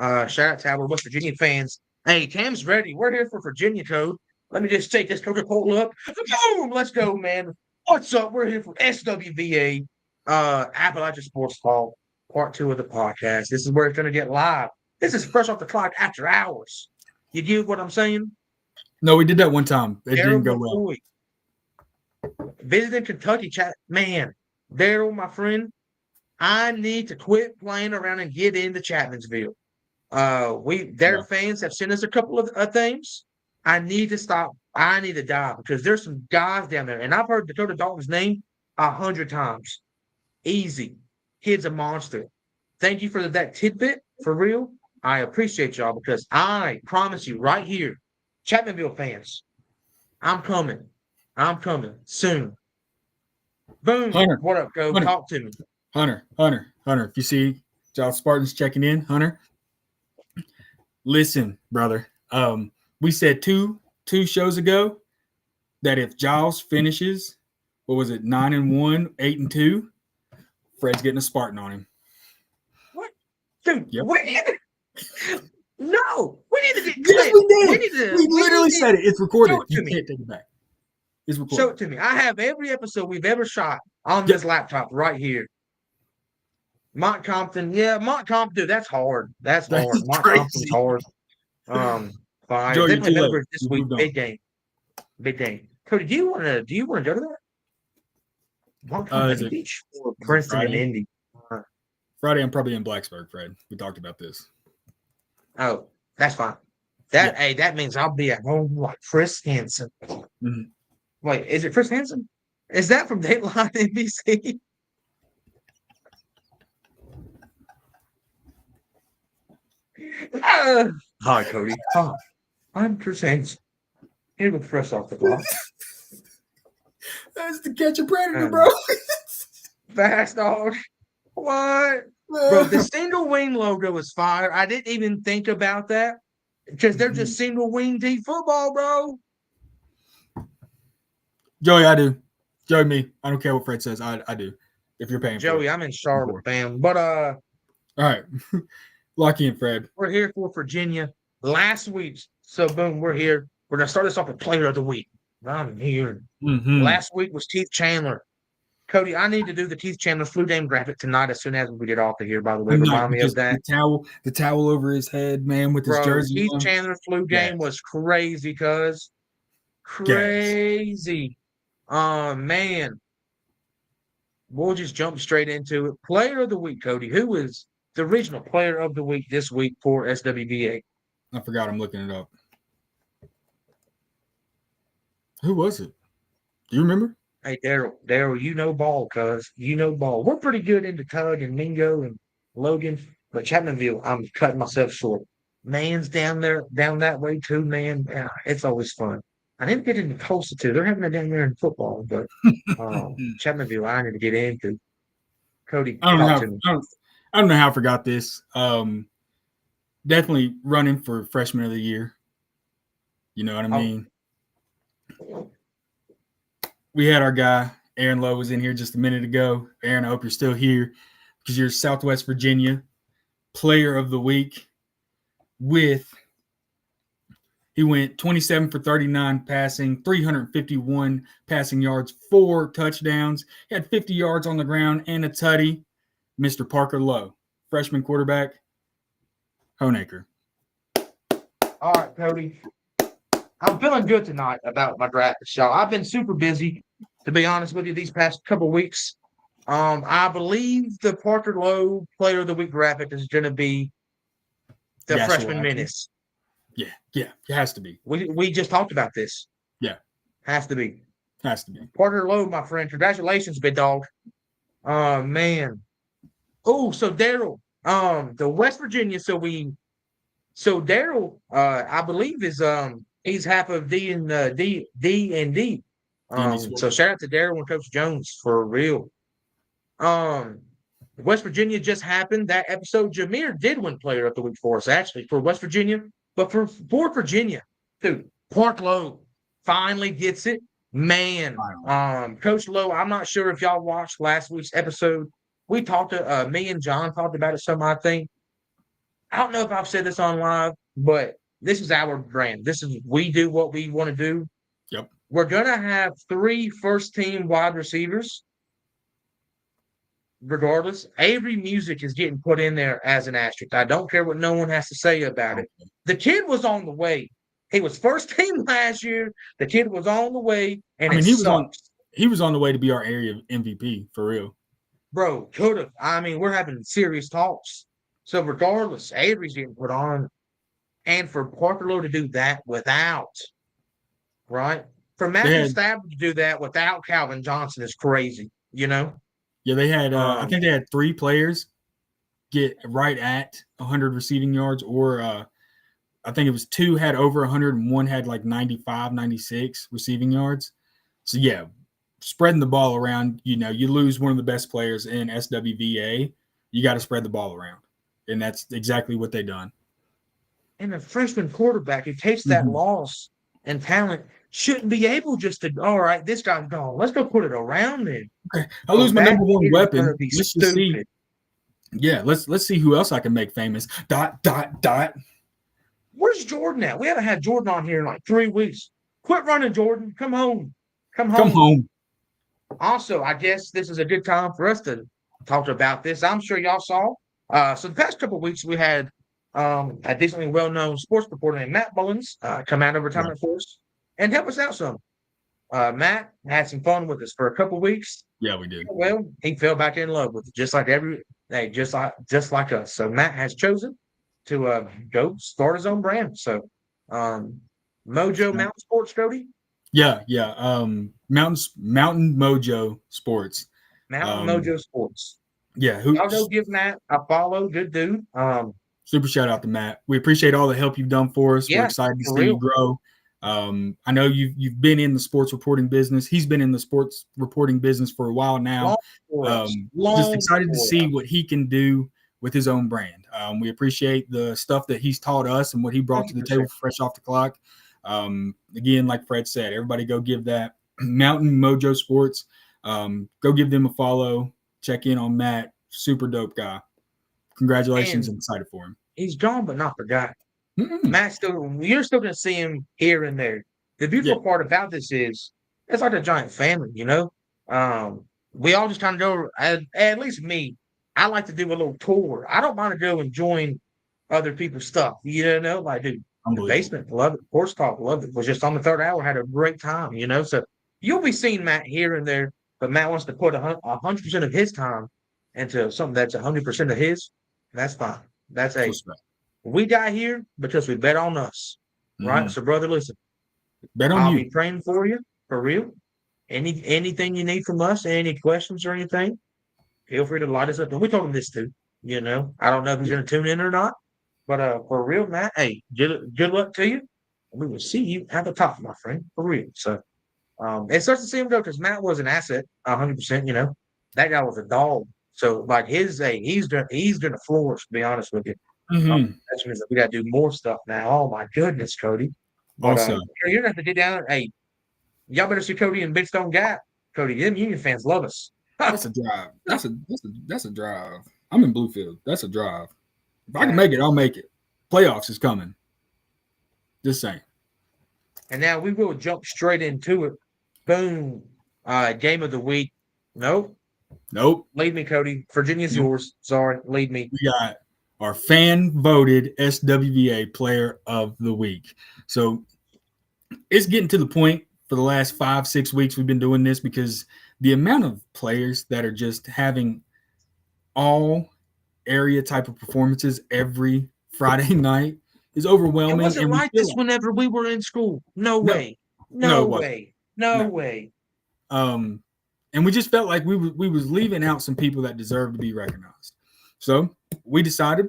Shout out to our West Virginia fans. Hey, Cam's ready. We're here for Virginia code. Let me just take this Coca-Cola up. Boom! Let's go, man. What's up? We're here for SWVA, Appalachia Sports Talk, part 2 of the podcast. This is where it's going to get live. This is fresh off the clock after hours. You get what I'm saying? No, we did that one time. It didn't go well. Visiting Kentucky, chat. Man, Daryl, my friend, I need to quit playing around and get into Chapmansville. Their fans have sent us a couple of things. I need to stop. I need to die because there's some guys down there, and I've heard Dakota Dalton's name 100 times. Easy. Kid's a monster. Thank you for that tidbit. For real. I appreciate y'all because I promise you right here, Chapmanville fans, I'm coming. I'm coming soon. Boom. Hunter, what up, go? Hunter, Talk to me. Hunter. If you see Giles Spartans checking in, Hunter, listen, brother. We said two shows ago that if Giles finishes, 9-1, 8-2, Fred's getting a Spartan on him. What? Dude, yep. No, we need to get yes, we did. We literally said it. It's recorded. You can't take it back. It's recorded. Show it to me. I have every episode we've ever shot on this laptop right here. Mont Compton, dude, that's hard. That's hard. Mont Compton's hard. Fine. Joe, they play late. This week. Big game. Cody, do you want to go to that? Mont Compton Beach or Princeton and Indy? Friday, I'm probably in Blacksburg, Fred. We talked about this. Oh, that's fine. That means I'll be at home like Chris Hansen. Mm-hmm. Wait, is it Chris Hansen? Is that from Dateline NBC? Hi, Cody. Hi. I'm Chris Hansen. Here with Fresh Off the Block. That's to catch a predator, bro. Fast dog. What? Bro, the single wing logo is fire. I didn't even think about that because they're just single wing D football, bro. Joey, I do. Joey, me. I don't care what Fred says. I do. If you're paying Joey, for it. I'm in Charlotte, fam. But All right. Lucky and Fred. we're here for Virginia last week. So boom, we're here. We're gonna start this off with Player of the Week. I'm here. Last week was Keith Chandler. Cody, I need to do the Keith Chandler flu game graphic tonight as soon as we get off of here, by the way. Remind me of that. The towel over his head, man, with his jersey Keith on. Chandler flu game was crazy, cuz. Crazy. Man. We'll just jump straight into it. Player of the week, Cody. Who is the original player of the week this week for SWBA? I forgot. I'm looking it up. Who was it? Do you remember? Hey, Daryl, you know ball, cuz. You know ball. We're pretty good into Tug and Mingo and Logan, but Chapmanville, I'm cutting myself short. Man's down there, down that way too, man. Yeah, it's always fun. I need to get into Tulsa too. They're having it down there in football, but Chapmanville, I need to get into. Cody, I talk to me. I don't know how I forgot this. Definitely running for freshman of the year. You know what I mean? We had our guy, Aaron Lowe, was in here just a minute ago. Aaron, I hope you're still here because you're Southwest Virginia Player of the Week he went 27 for 39 passing, 351 passing yards, 4 touchdowns. He had 50 yards on the ground and a tutty. Mr. Parker Lowe, freshman quarterback, Honaker. All right, Cody. I'm feeling good tonight about my draft, y'all. I've been super busy, to be honest with you, these past couple of weeks. I believe the Parker Lowe Player of the Week graphic is going to be the freshman menace. Yeah, it has to be. We just talked about this. Yeah. Has to be. Parker Lowe, my friend. Congratulations, big dog. Man. Oh, so Daryl, the West Virginia, so Daryl, I believe is he's half of D and D. So shout out to Daryl and Coach Jones for real. West Virginia just happened. That episode, Jameer did win Player of the Week for us, actually, for West Virginia. But for Virginia, dude, Park Lowe finally gets it. Man, Coach Lowe, I'm not sure if y'all watched last week's episode. We talked to me and John talked about it some, I think. I don't know if I've said this on live, but this is our brand. We do what we want to do. Yep. We're gonna have 3 first-team wide receivers. Regardless, Avery Music is getting put in there as an asterisk. I don't care what no one has to say about it. The kid was on the way. He was first team last year. The kid was on the way, and he was on the way to be our area MVP for real. Bro, could have. I mean, we're having serious talks. So regardless, Avery's getting put on, and for Parker Lowe to do that without, right? For Matthew Stafford to do that without Calvin Johnson is crazy. You know. Yeah, they had. I think they had 3 players get right at 100 receiving yards, or I think it was 2 had over 100 and 1 had like 95, 96 receiving yards. So yeah, spreading the ball around. You know, you lose one of the best players in SWVA, you got to spread the ball around, and that's exactly what they done. And a freshman quarterback who takes that loss and talent shouldn't be able just to, all right, this guy's gone. Let's go put it around him. Okay. I lose my number 1 weapon. Let's just see. Yeah, let's see who else I can make famous. ... Where's Jordan at? We haven't had Jordan on here in like 3 weeks. Quit running, Jordan. Come home. Also, I guess this is a good time for us to talk about this. I'm sure y'all saw. So the past couple of weeks, we had a decently well-known sports reporter named Matt Mullins come out of retirement for us and help us out some. Matt had some fun with us for a couple of weeks. Yeah, we did. Well, he fell back in love with it, just like us. So Matt has chosen to go start his own brand. So Mojo Mountain Sports, Cody? Yeah. Mountain Mojo Sports. Mountain Mojo Sports. Yeah. I'll go give Matt a follow. Good dude. Super shout out to Matt. We appreciate all the help you've done for us. We're excited to see you grow. I know you've been in the sports reporting business. He's been in the sports reporting business for a while now. Just excited to see what he can do with his own brand. We appreciate the stuff that he's taught us and what he brought to the table fresh off the clock. Again, like Fred said, everybody go give that Mountain Mojo Sports. Go give them a follow. Check in on Matt. Super dope guy. Congratulations and excited for him. He's gone but not forgotten. Matt you're still gonna see him here and there. The beautiful part about this is it's like a giant family, you know. We all just kind of go, at least me, I like to do a little tour. I don't mind to go and join other people's stuff, you know, like dude, the basement, love it, horse talk, loved it. Was just on the third hour, had a great time, you know. So you'll be seeing Matt here and there, but Matt wants to put 100% of his time into something that's 100% of his. That's fine. That's we got here because we bet on us, right? So, brother, listen. Bet on I'll you. be praying for you, for real. Anything you need from us, any questions or anything, feel free to light us up. And we told him this too, you know. I don't know if he's going to tune in or not, but for real, Matt, hey, good luck to you. We will see you at the top, my friend, for real. So, it starts to see him go because Matt was an asset, 100%. You know, that guy was a dog. So, like he's doing the floors. To be honest with you. That's means we got to do more stuff now. Oh my goodness, Cody! But you're gonna have to get down. Hey, y'all better see Cody in Big Stone Gap. Cody, them Union fans love us. That's a drive. That's a drive. I'm in Bluefield. That's a drive. If I can make it, I'll make it. Playoffs is coming. Just saying. And now we will jump straight into it. Boom. Game of the week. Nope. Lead me, Cody. Virginia's yours. Sorry, lead me. We got our fan-voted SWVA Player of the Week. So it's getting to the point for the last 5-6 weeks we've been doing this because the amount of players that are just having all area type of performances every Friday night is overwhelming. It wasn't like this whenever we were in school. No way. No way. And we just felt like we was leaving out some people that deserve to be recognized. So we decided,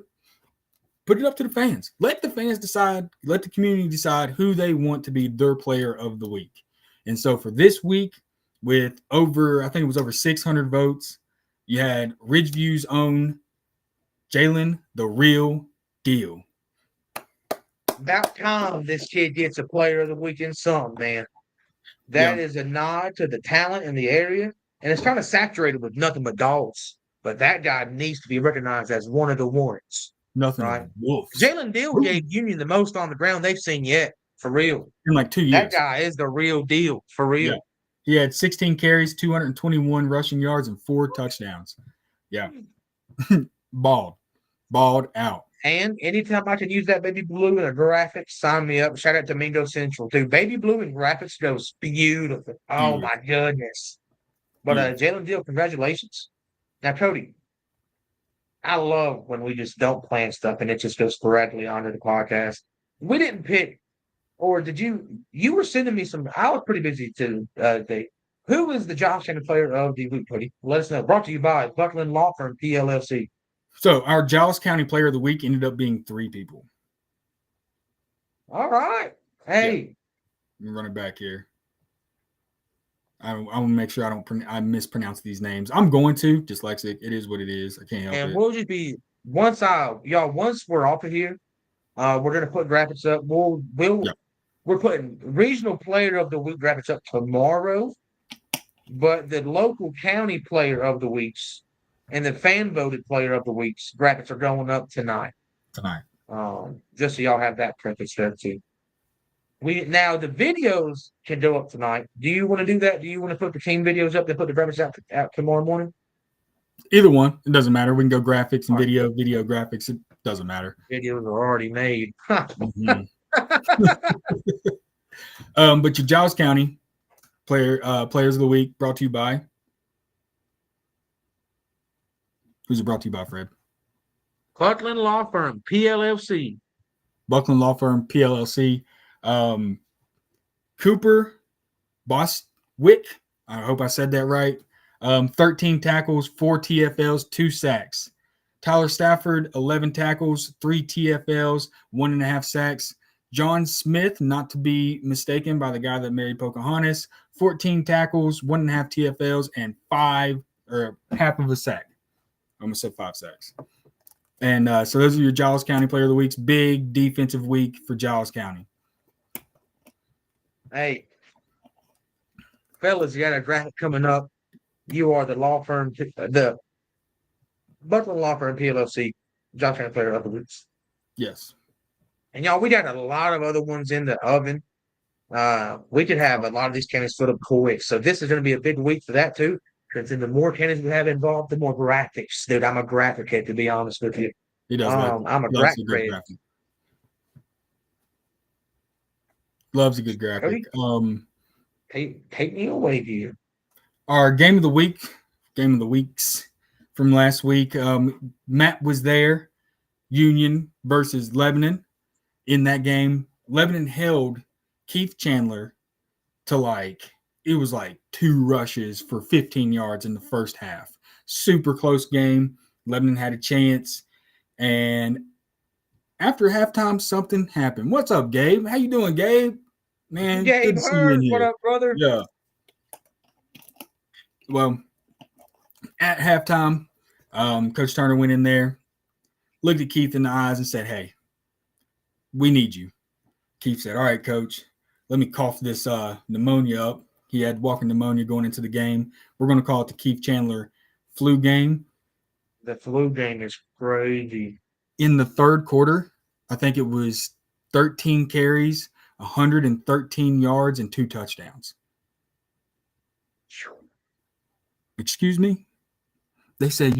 put it up to the fans. Let the fans decide, let the community decide who they want to be their player of the week. And so for this week, with I think it was over 600 votes, you had Ridgeview's own Jalen, the real deal. About time this kid gets a player of the week in some, man. That is a nod to the talent in the area. And it's kind of saturated with nothing but dogs. But that guy needs to be recognized as one of the ones. Nothing right? Wolves. Jalen Deal gave Union the most on the ground they've seen yet, for real. In like 2 years. That guy is the real deal, for real. Yeah. He had 16 carries, 221 rushing yards, and 4 touchdowns. Yeah. Balled out. And anytime I can use that baby blue in a graphic, sign me up. Shout out to Mingo Central, too. Baby blue in graphics goes beautiful. Oh, my goodness. But Jalen Deal, congratulations. Now, Cody, I love when we just don't plan stuff and it just goes sporadically onto the podcast. We didn't pick, or did you were sending me some, I was pretty busy too, Dave. Who is the Josh County Player of the Week, Cody? Let us know. Brought to you by Buckland Law Firm, PLLC. So our Giles County Player of the Week ended up being 3 people. All right. Hey. Let me run it back here. I want to make sure I mispronounce these names. I'm going to, dyslexic. It is what it is. I can't help it. And we'll just be once we're off of here, we're gonna put graphics up. We're putting regional player of the week graphics up tomorrow, but the local county player of the weeks and the fan voted player of the weeks graphics are going up tonight. Just so y'all have that preface there too. Now the videos can go up tonight. Do you want to do that? Do you want to put the team videos up and put the graphics out tomorrow morning? Either one. It doesn't matter. We can go graphics and video graphics. It doesn't matter. Videos are already made. But your Giles County players of the week brought to you by. Who's it brought to you by, Fred? Buckland Law Firm, PLLC. Buckland Law Firm, PLLC. Cooper Boswick, I hope I said that right. 13 tackles, 4 TFLs, 2 sacks. Tyler Stafford, 11 tackles, 3 TFLs, 1.5 sacks. John Smith, not to be mistaken by the guy that married Pocahontas, 14 tackles, 1.5 TFLs, and half of a sack. I almost said 5 sacks. And so those are your Giles County Player of the Weeks. Big defensive week for Giles County. Hey, fellas, you got a graphic coming up. You are the law firm, the Butler Law Firm PLLC, Giles County Player of the Weeks. Yes. And y'all, we got a lot of other ones in the oven. We could have a lot of these counties filled up quick. So this is going to be a big week for that too. Because the more counties we have involved, the more graphics. Dude, I'm a graphic head, to be honest with you. He does. I'm a graphic head. Loves a good graphic. Take me away here. Our game of the weeks from last week. Matt was there. Union versus Lebanon. In that game, Lebanon held Keith Chandler to it was 2 rushes for 15 yards in the first half. Super close game. Lebanon had a chance. And after halftime, something happened. What's up, Gabe? How you doing, Gabe? Man, Gabe good to see you in here. What up, brother? Yeah. Well, at halftime, Coach Turner went in there, looked at Keith in the eyes and said, "Hey, we need you." Keith said, "All right, Coach, let me cough this pneumonia up." He had walking pneumonia going into the game. We're going to call it the Keith Chandler flu game. The flu game is crazy. In the third quarter, I think it was 13 carries, 113 yards, and 2 touchdowns. Excuse me? They said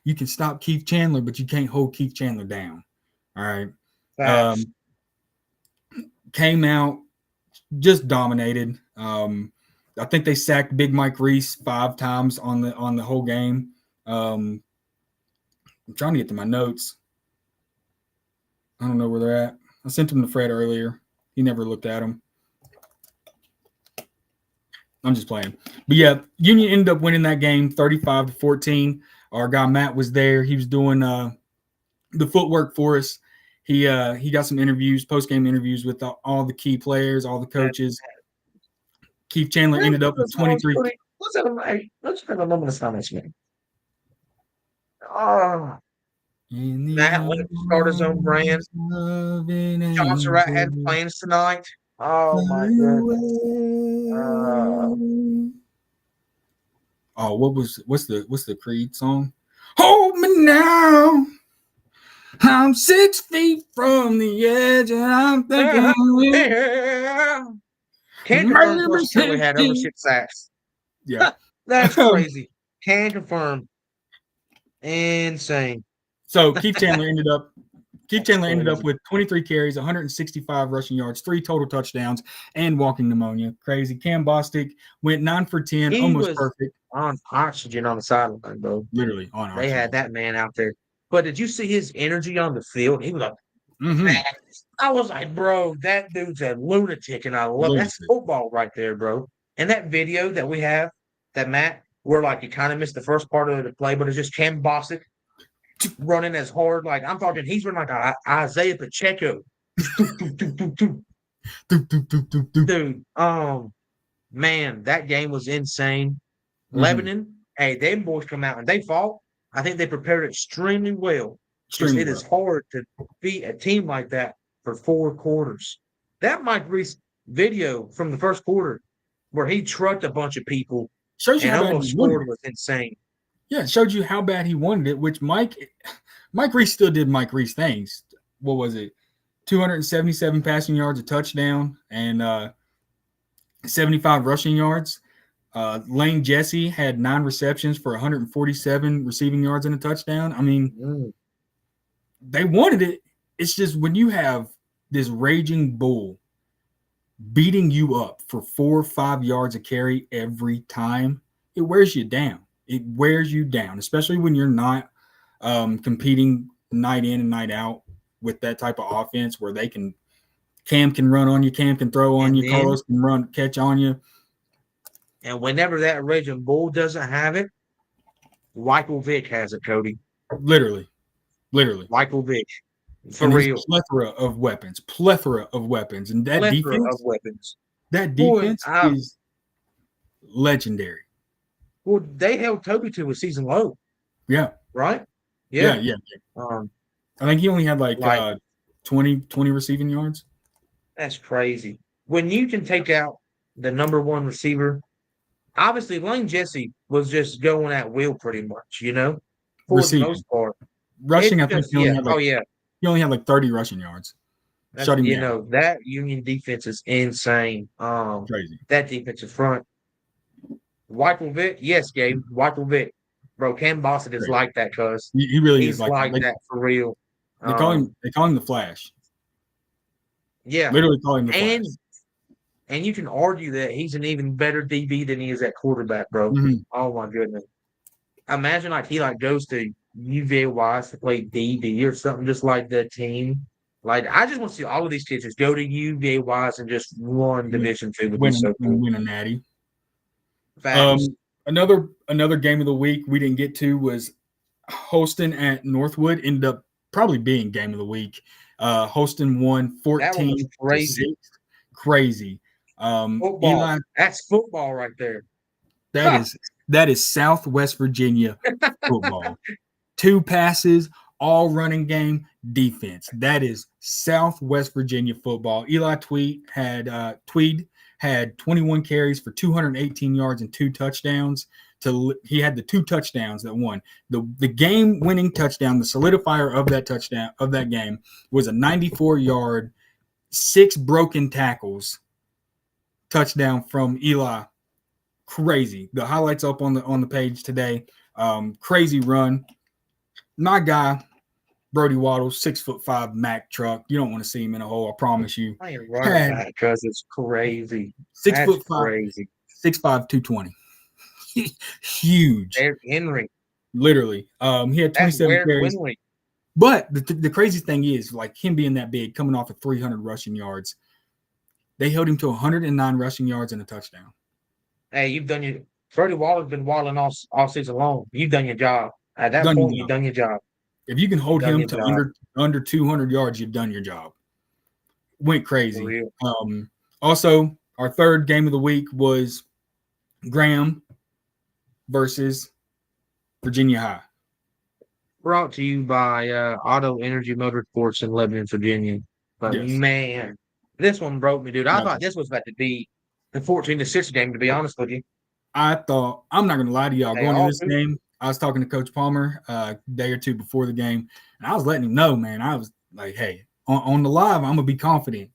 you can stop Keith Chandler, but you can't hold Keith Chandler down. All right. Came out, just dominated. I think they sacked Big Mike Reese 5 times on the whole game. I'm trying to get to my notes. I don't know where they're at. I sent them to Fred earlier. He never looked at them. I'm just playing. But yeah, Union ended up winning that game 35-14. Our guy Matt was there. He was doing the footwork for us. He got some interviews, post-game interviews with all the key players, all the coaches. Keith Chandler ended up with 23. Let's spend a moment of silence, man. Oh. Matt went to start his own brand. Johnson Rat had plans tonight. Oh my goodness. What's the Creed song? Hold me now. I'm 6 feet from the edge, and I'm thinking. Can confirm Russ Shirley had over 6 sacks. Yeah, that's crazy. Can confirm. Insane. So Keith Chandler ended up with 23 carries, 165 rushing yards, 3 total touchdowns, and walking pneumonia. Crazy. Cam Bostic went 9 for 10, he almost was perfect. On oxygen on the sideline, bro. Literally on oxygen. They had that man out there. But did you see his energy on the field? He was like, I was like, bro, that dude's a lunatic, and I love it. That's football right there, bro. And that video that we have, that Matt, where he kind of missed the first part of the play, but it's just Cam Bostic running as hard. I'm talking, he's running like Isaiah Pacheco. Dude, man, that game was insane. Lebanon, hey, them boys come out and they fought. I think they prepared extremely well. It is hard to beat a team like that for 4 quarters. That Mike Reese video from the first quarter where he trucked a bunch of people and almost scored was insane. Yeah, it showed you how bad he wanted it, which Mike Reese still did Mike Reese things. What was it? 277 passing yards, a touchdown, and 75 rushing yards. Lane Jesse had 9 receptions for 147 receiving yards and a touchdown. I mean, they wanted it. It's just when you have this raging bull beating you up for 4 or 5 yards a carry every time, it wears you down. It wears you down, especially when you're not competing night in and night out with that type of offense where Cam can run on you, Cam can throw on you, Carlos can catch on you. And whenever that raging bull doesn't have it, Michael Vick has it, Cody. Literally. Michael Vick. For and there's real. plethora of weapons, and that Plethora of defense, weapons. that Boy, defense is legendary. well, they held Toby to a season low, Yeah, right? yeah, Yeah. yeah. Um, I think he only had like like 20 receiving yards. that's crazy. When you can take out the number one receiver, obviously Lane Jesse was just going at will pretty much, for the Receiving, most part. rushing, It's I think just yeah. Oh yeah. he only had like 30 rushing yards. That's Shut him down. that Union defense is insane. Crazy. That defensive front. Michael Vick, yes, Gabe. Michael Vick. Bro, Cam Boston is Crazy. like that, cuz. He really is He's like like that for real. they call him the Flash. Yeah. Literally call him the Flash. And you can argue that he's an even better DB than he is at quarterback, bro. Mhm. Oh my goodness. Imagine he goes to UVA Wise to play DB or something just like the team. Like I just want to see all of these kids just go to UVA Wise and just run Division II would be so cool. Win a natty. Facts. Another game of the week we didn't get to was Holston at Northwood. Ended up probably being game of the week. Holston won 14 crazy. to 6. Crazy. Football. Eli, that's football right there. That is Southwest Virginia football. 2 passes, all running game, defense. That is Southwest Virginia football. Eli Tweed had 21 carries for 218 yards and 2 touchdowns. He had the 2 touchdowns that won. The game-winning touchdown, the solidifier of that game was a 94-yard, 6 broken tackles touchdown from Eli. Crazy. The highlights up on the page today. Crazy run. My guy, Brody Waddle, 6'5" Mack truck. You don't want to see him in a hole, I promise you. I ain't running that because it's crazy. 6'5", crazy. 6'5", 220. Huge. Derrick Henry. Literally. He had 27 carries. But the crazy thing is, like him being that big, coming off of 300 rushing yards, they held him to 109 rushing yards and a touchdown. Hey, you've done your Brody Waller's been walling all season long. You've done your job. At that point, you've done your job. If you can hold him to under 200 yards, you've done your job. Went crazy. Also, our third game of the week was Graham versus Virginia High. Brought to you by Auto Energy Motorsports in Lebanon, Virginia. But man, this one broke me, dude. I thought this was about to be the 14-6 game, to be honest with you. I thought, I'm not going to lie to y'all, going into this game, I was talking to Coach Palmer a day or two before the game, and I was letting him know, man, I was like, hey, on the live, I'm going to be confident.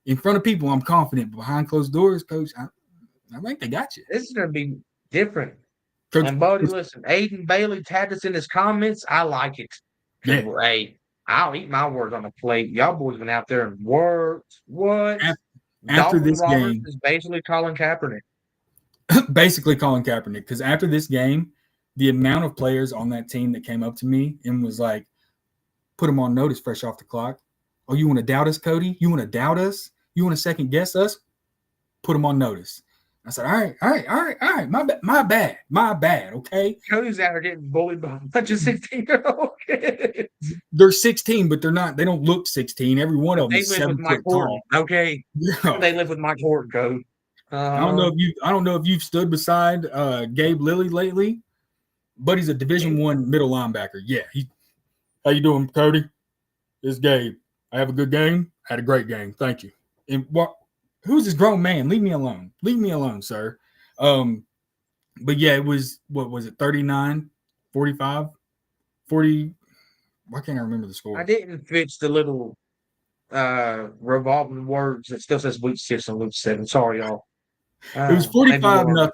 In front of people, I'm confident. Behind closed doors, Coach, I think they got you. This is going to be different. And, Buddy, listen, Aiden Bailey tagged us in his comments. I like it. Yeah. Hey, I'll eat my words on the plate. Y'all boys been out there and worked. What? After this game is basically Colin Kaepernick. Because after this game, the amount of players on that team that came up to me and was like, put them on notice fresh off the clock. Oh, you want to doubt us, Cody? You want to doubt us? You want to second guess us? Put them on notice. I said, all right. My bad. Okay. Cody's out here getting bullied by a bunch of 16-year-old kids. They're 16, but they're not. They don't look 16. Every one of them is 7 foot tall. Okay. Yeah. They live with Mike Horton, Code. I don't know if you've stood beside Gabe Lilly lately, but he's a Division I middle linebacker. Yeah. How you doing, Cody? It's Gabe. I have a good game. Had a great game. Thank you. And who's this grown man? Leave me alone. Leave me alone, sir. But yeah, it was, what was it, 39, 45, 40? Why can't I remember the score? I didn't fix the little revolving words that still says week 6 and week 7. Sorry, y'all. It was 45-0.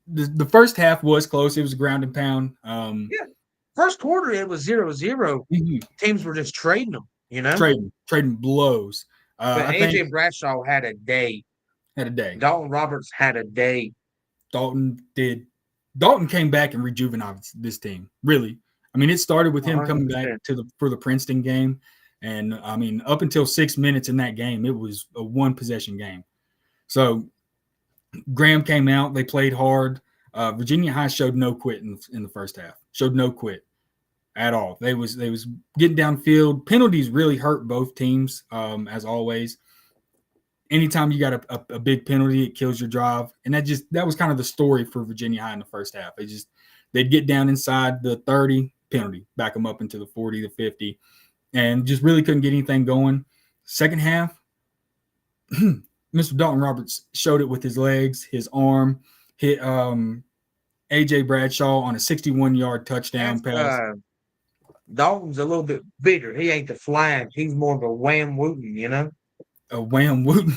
The first half was close. It was a ground and pound. Yeah. First quarter, it was 0-0. Mm-hmm. Teams were just trading them, Trading blows. But AJ Bradshaw had a day. Dalton Roberts had a day. Dalton came back and rejuvenated this team. Really. I mean, it started with him 100%. Coming back for the Princeton game. And I mean, up until 6 minutes in that game, it was a 1-possession game. So Graham came out. They played hard. Virginia High showed no quit in the first half. Showed no quit. at all. They was getting downfield. Penalties really hurt both teams, as always. Anytime you got a big penalty, it kills your drive. And that was kind of the story for Virginia High in the first half. They'd get down inside the 30, penalty, back them up into the 40, the 50, and just really couldn't get anything going. Second half, Mr. Dalton Roberts showed it with his legs, his arm, hit A.J. Bradshaw on a 61-yard touchdown pass. Dalton's a little bit bigger. He ain't the flag. He's more of a wham wooten, you know? A wham wooten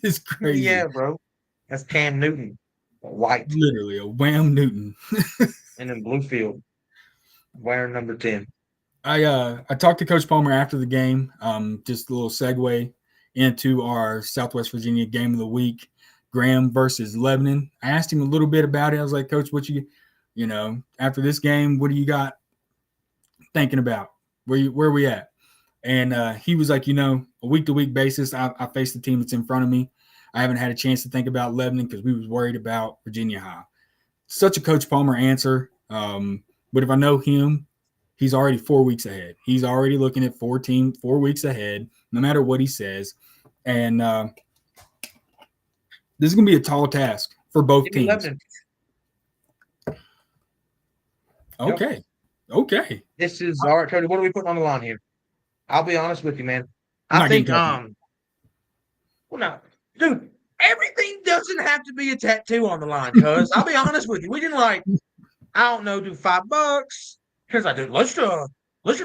is crazy. Yeah, bro. That's Cam Newton. White. Literally, a wham Newton. And then Bluefield, wearing number 10. I talked to Coach Palmer after the game. Just a little segue into our Southwest Virginia game of the week, Graham versus Lebanon. I asked him a little bit about it. I was like, Coach, what you know, after this game, what do you got thinking about? Where we at? And he was like, a week-to-week basis, I face the team that's in front of me. I haven't had a chance to think about Lebanon because we was worried about Virginia High. Such a Coach Palmer answer. But if I know him, he's already 4 weeks ahead. He's already looking at 4 weeks ahead, no matter what he says. And this is going to be a tall task for both teams. Lebanon. Okay. Yep. Okay. This is all right, Cody. What are we putting on the line here? I'll be honest with you, man. I think dude, everything doesn't have to be a tattoo on the line, cuz I'll be honest with you. We didn't do $5. Because let's do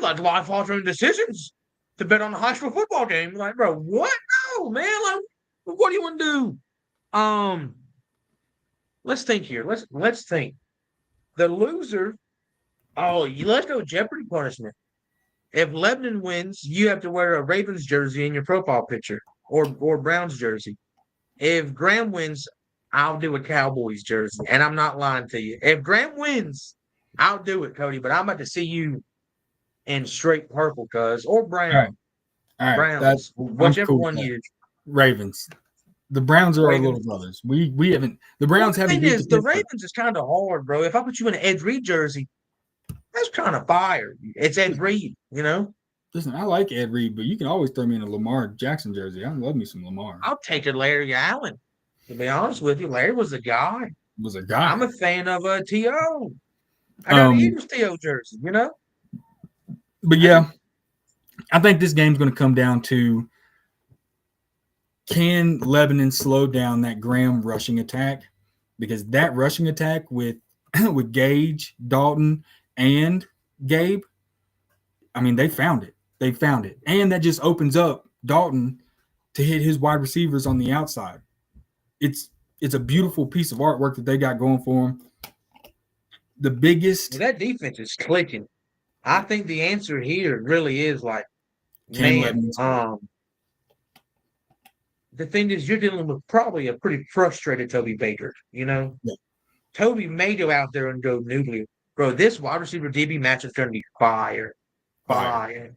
like life-altering decisions to bet on the high school football game. Like, bro, what? No, man. Like, what do you want to do? Let's think here. Let's think. The loser. Let's go Jeopardy punishment. If Lebanon wins, you have to wear a Ravens jersey in your profile picture or Browns jersey. If Graham wins, I'll do a Cowboys jersey. And I'm not lying to you. If Graham wins, I'll do it, Cody. But I'm about to see you in straight purple, or brown. All right. Browns. Whichever one you Ravens. The Browns are our little brothers. We haven't the Browns haven't. The Ravens is kind of hard, bro. If I put you in an Ed Reed jersey, that's kind of fire. It's Ed Reed, Listen, I like Ed Reed, but you can always throw me in a Lamar Jackson jersey. I love me some Lamar. I'll take it, Larry Allen. To be honest with you, Larry was a guy. I'm a fan of T.O. I got an Eagles T.O. jersey, But yeah, I think this game's going to come down to, can Lebanon slow down that Graham rushing attack? Because that rushing attack with Gage, Dalton, and Gabe, I mean, they found it. And that just opens up Dalton to hit his wide receivers on the outside. It's a beautiful piece of artwork that they got going for him. The biggest... That defense is clicking. I think the answer here really is the thing is you're dealing with probably a pretty frustrated Toby Baker, Yeah. Toby may go out there and go noodly. Bro, this wide receiver DB match is going to be fire. I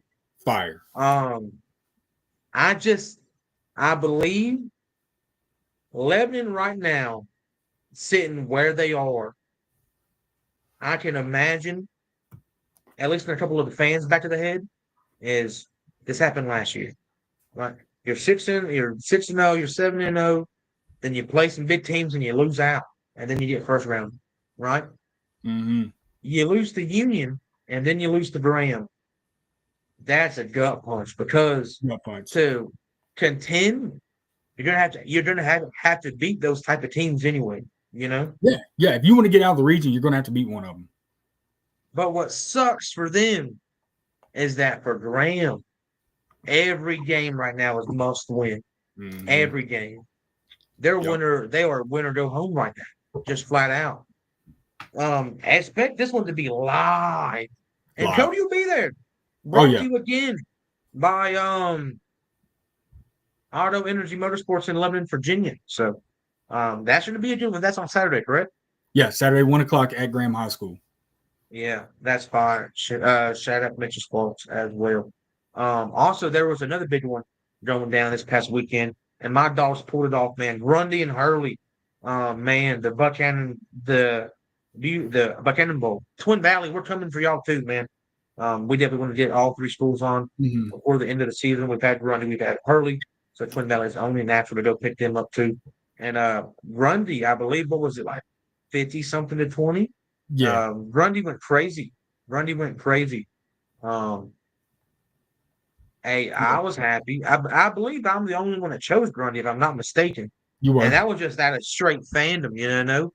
believe Lebanon right now, sitting where they are, I can imagine, at least in a couple of the fans back of the head, is this happened last year. Right? You're 6-0, you're 7-0, then you play some big teams and you lose out, and then you get first round, right? Mm-hmm. You lose to Union, and then you lose to Graham. That's a gut punch because to contend, you're gonna have to beat those type of teams anyway. Yeah. If you want to get out of the region, you're gonna have to beat one of them. But what sucks for them is that for Graham, every game right now is must win. Mm-hmm. Every game, they are winner go home right now, just flat out. Expect this one to be live, and Cody will be there. Brought to you again by Auto Energy Motorsports in Lebanon, Virginia. So that's going to be a good one. That's on Saturday, correct? Yeah, Saturday, 1:00 at Graham High School. Yeah, that's fine. Shout out Mitchell Sports as well. Also, there was another big one going down this past weekend, and my dogs pulled it off, man. Grundy and Hurley, man, the Buchanan Bowl, Twin Valley, we're coming for y'all too, man. We definitely want to get all three schools on Mhm. before the end of the season. We've had Grundy, we've had Hurley, so Twin Valley's only natural to go pick them up too. And Grundy, I believe, what was it like 50 something to 20? Yeah, Grundy went crazy. Grundy went crazy. Um, hey, yeah, I was happy. I believe I'm the only one that chose Grundy, if I'm not mistaken. you And were. that was just out of straight fandom, you know.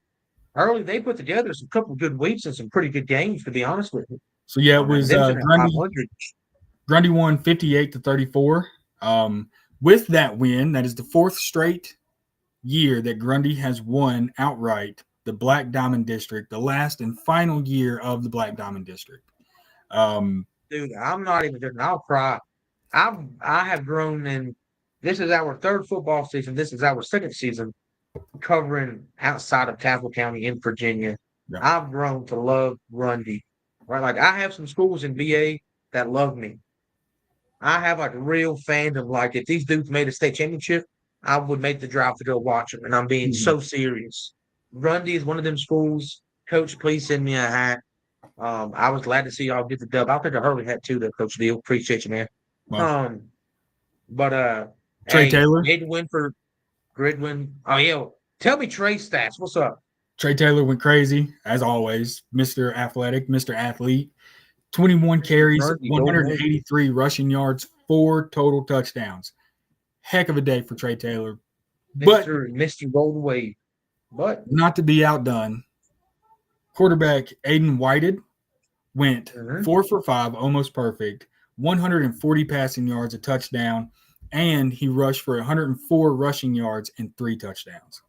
Early, they put together some couple good weeks and some pretty good games, to be honest with you. So yeah, it And was them's in that Grundy. 500. Grundy won 58-34. With that win, that is the fourth straight year that Grundy has won outright the Black Diamond District, the last and final year of the Black Diamond District. Dude, I'm not even joking. I'll cry. I have grown in. This is our third football season. This is our second season covering outside of Tazewell County in Virginia. Yeah. I've grown to love Grundy. Right, like I have some schools in VA that love me. I have like a real fandom. Like if these dudes made a state championship, I would make the drive to go watch them. And I'm being Mhm. so serious. Grundy is one of them schools. Coach, please send me a hat. I was glad to see y'all get the dub. I think I Hurley had too, though, Coach Deal. Appreciate you, man. Well, Um, but Trey hey, Taylor. big win for Gridwin. Oh yeah, tell me Trey stats. What's up? Trey Taylor went crazy, as always. Mr. Athletic, Mr. Athlete. 21 Mr. carries, Grundy, Golden Wave. 183 rushing yards, 4 total touchdowns. Heck of a day for Trey Taylor. But Mr. Golden Wave. But not to be outdone, quarterback Aiden Whited went mhm, 4 for 5, almost perfect, 140 passing yards, a touchdown, and he rushed for 104 rushing yards and 3 touchdowns.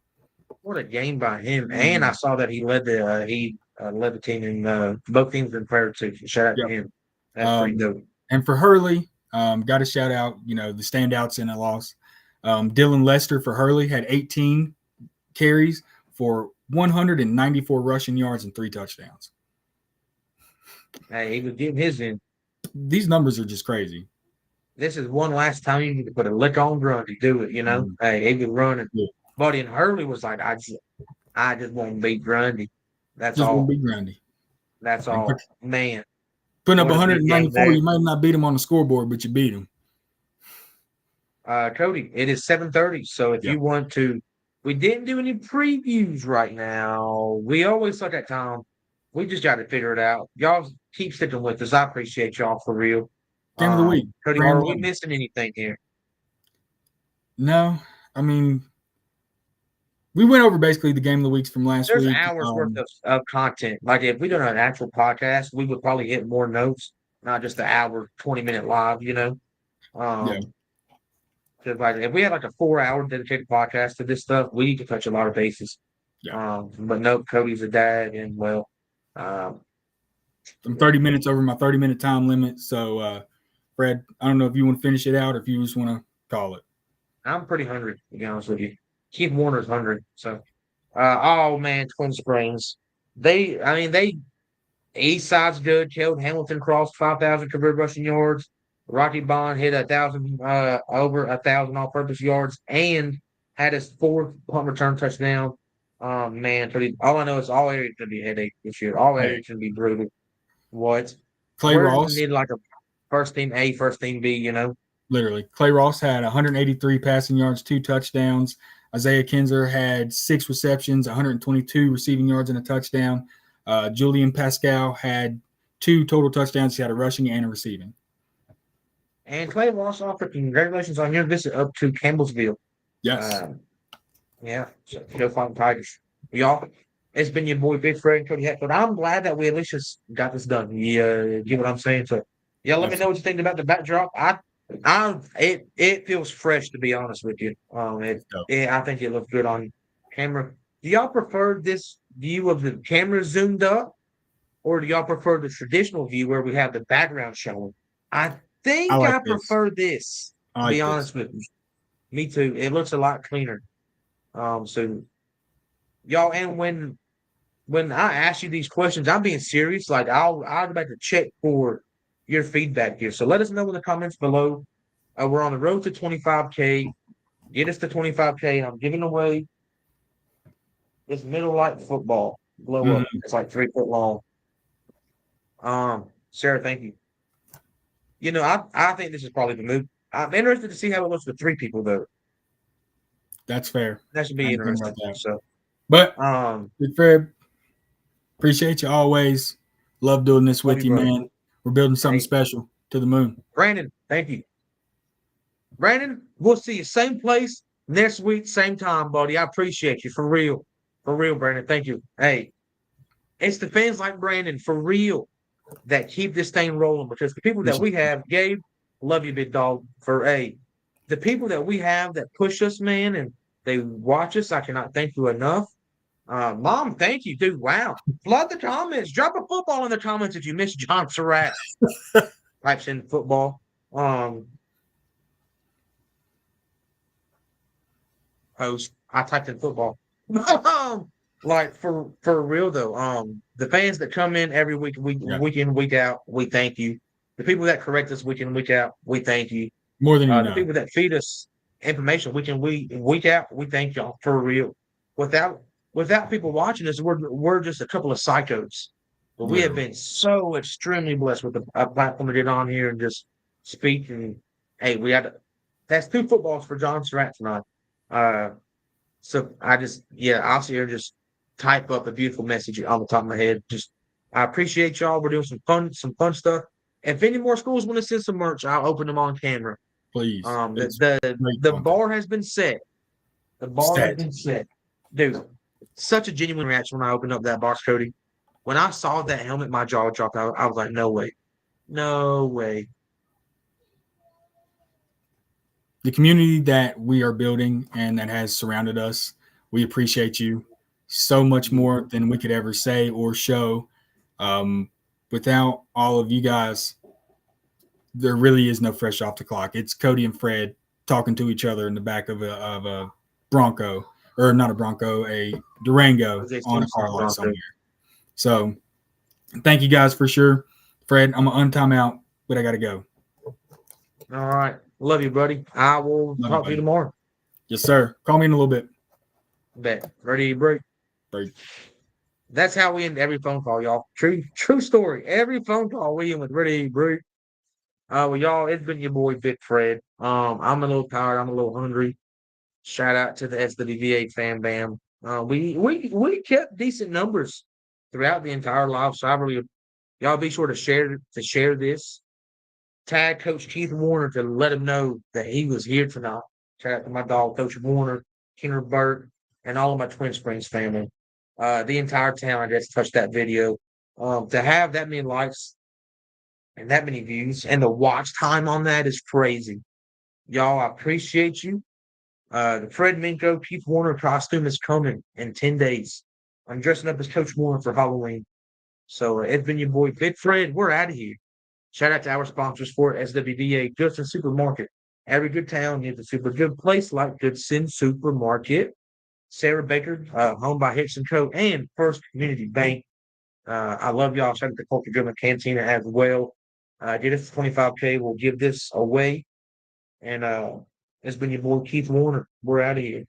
what a game by him! And I saw that he led the team in both teams in prayer too. Shout out to Yep. him. That's pretty dope. And for Hurley, got to shout out, the standouts in a loss. Dylan Lester for Hurley had 18 carries for 194 rushing yards and 3 touchdowns. Hey, he was getting his in. These numbers are just crazy. This is one last time you need to put a lick on Grundy. Do it, you know. Mhm. Hey, he was running. Yeah. Buddy and Hurley was like, I just want to beat Grundy. That's Just won't all. be Grundy. That's And all. Man, putting up what a big game 194, there. you might not beat him on the scoreboard, but you beat him. Cody, it is 7:30. So if Yep. you want to, we didn't do any previews right now. We always suck at time. We just got to figure it out. Y'all keep sticking with us. I appreciate y'all for real. Game of the week. Cody, Grand are we One. missing anything here? No, I mean, we went over basically the game of the weeks from last There's week. hours worth of content. Like if we done an actual podcast, we would probably hit more notes, not just the hour, 20-minute live, you know? Yeah. 'Cause like if we had like a 4-hour dedicated podcast to this stuff, we need to touch a lot of bases. Yeah. But no, Cody's a dad, and well, I'm 30 minutes over my 30-minute time limit. So, Fred, I don't know if you want to finish it out or if you just want to call it. I'm pretty hungry, to be honest with you. Keith Warner's hungry. So, oh man, Twin Springs. They East side's good. Killed Hamilton crossed 5,000 career rushing yards. Rocky Bond hit 1,000, over 1,000 all-purpose yards, and had his fourth punt return touchdown. Man, all I know is all areas gonna be a headache this year. All Hey, areas gonna be brutal. What? Clay We're gonna Ross, need like a first team A, first team B. You know. literally. Clay Ross had 183 passing yards, 2 touchdowns. Isaiah Kinzer had 6 receptions, 122 receiving yards, and a touchdown. Julian Pascal had 2 total touchdowns. He had a rushing and a receiving. And Clay Walsoffer, congratulations on your visit up to Campbellsville. Yes. Yeah, so go find Tigers. Y'all, it's been your boy Big Fred and Cody Hatfield. I'm glad that we at least just got this done. Yeah, get what I'm saying? So, yeah, let me know what you think about the backdrop. It feels fresh, to be honest with you. I think it looks good on camera. Do y'all prefer this view of the camera zoomed up, or do y'all prefer the traditional view where we have the background showing? I think like I this. prefer this, I to like be this. honest with you. Me too. It looks a lot cleaner. So y'all, and when I ask you these questions, I'm being serious. Like I'll about to check for your feedback here. So let us know in the comments below. We're on the road to 25K. Get us to 25K. And I'm giving away this middle light football blow up. Mhm. It's like 3 foot long. Sarah, thank you. You know, I think this is probably the move. I'm interested to see how it looks with 3 people though. That's fair. That should I be didn't think about interesting. that. So, But um, Big Fred, appreciate you always. Love doing this love with you, you, brother. man. We're building something Hey, special to the moon. Brandon, thank you. Brandon, we'll see you same place next week, same time, buddy. I appreciate you for real. For real, Brandon. Thank you. Hey, it's the fans like Brandon for real that keep this thing rolling because the people that we Appreciate have, Gabe, love you, big dog. For the people that we have that push us, man, and they watch us, I cannot thank you enough. Mom, thank you, dude. Wow. Flood the comments. Drop a football in the comments if you miss John Surratt. Types in football. Post. I typed in football. Like for real though. The fans that come in every Yeah. week in, week out, we thank you. The people that correct us week in, week out, we thank you. More than you The know. people that feed us information week in, week out, we thank y'all for real. Without people watching us, we're just a couple of psychos. But we have Literally. been so extremely blessed with a platform to get on here and just speak. And hey, that's 2 footballs for John Surratt tonight. So I'll sit here and just type up a beautiful message on the top of my head. Just I appreciate y'all. We're doing some fun stuff. If any more schools want to send some merch, I'll open them on camera. Please. It's great The content. bar has been set. The bar has been set. Dude, such a genuine reaction when I opened up that box, Cody. When I saw that helmet, my jaw dropped. I was like, no way. No way. The community that we are building and that has surrounded us, we appreciate you so much more than we could ever say or show. Without all of you guys, there really is no fresh off the clock. It's Cody and Fred talking to each other in the back of a Bronco, or not a Bronco, a Durango on a car lot somewhere. So thank you guys for sure. Fred, I'm going to untime out, but I got to go. All right. Love you, buddy. I will talk to you tomorrow. Yes, sir. Call me in a little bit. Bet. Ready, break. Break. That's how we end every phone call, y'all. True story. Every phone call we end with ready, break. Well, y'all, it's been your boy Big Fred. I'm a little tired. I'm a little hungry. Shout out to the SWVA fan bam. We kept decent numbers throughout the entire live. So I really, y'all be sure to share this. Tag Coach Keith Warner to let him know that he was here tonight. Shout out to my dog, Coach Warner, Kenner Burt, and all of my Twin Springs family. The entire town, I guess, touched that video. To have that many likes and that many views and the watch time on that is crazy. Y'all, I appreciate you. The Fred Minko Keith Warner costume is coming in 10 days. I'm dressing up as Coach Warner for Halloween. So it's been your boy Big Fred. We're out of here. Shout out to our sponsors for SWVA Goodson Supermarket. Every good town needs a super good place like Goodson Supermarket. Sarah Baker, home by Hicks & Co. and First Community Bank. I love y'all. Shout out to Culture Goodman Cantina as well. Get us 25K. We'll give this away. And it's been your boy Keith Warner. We're out of here.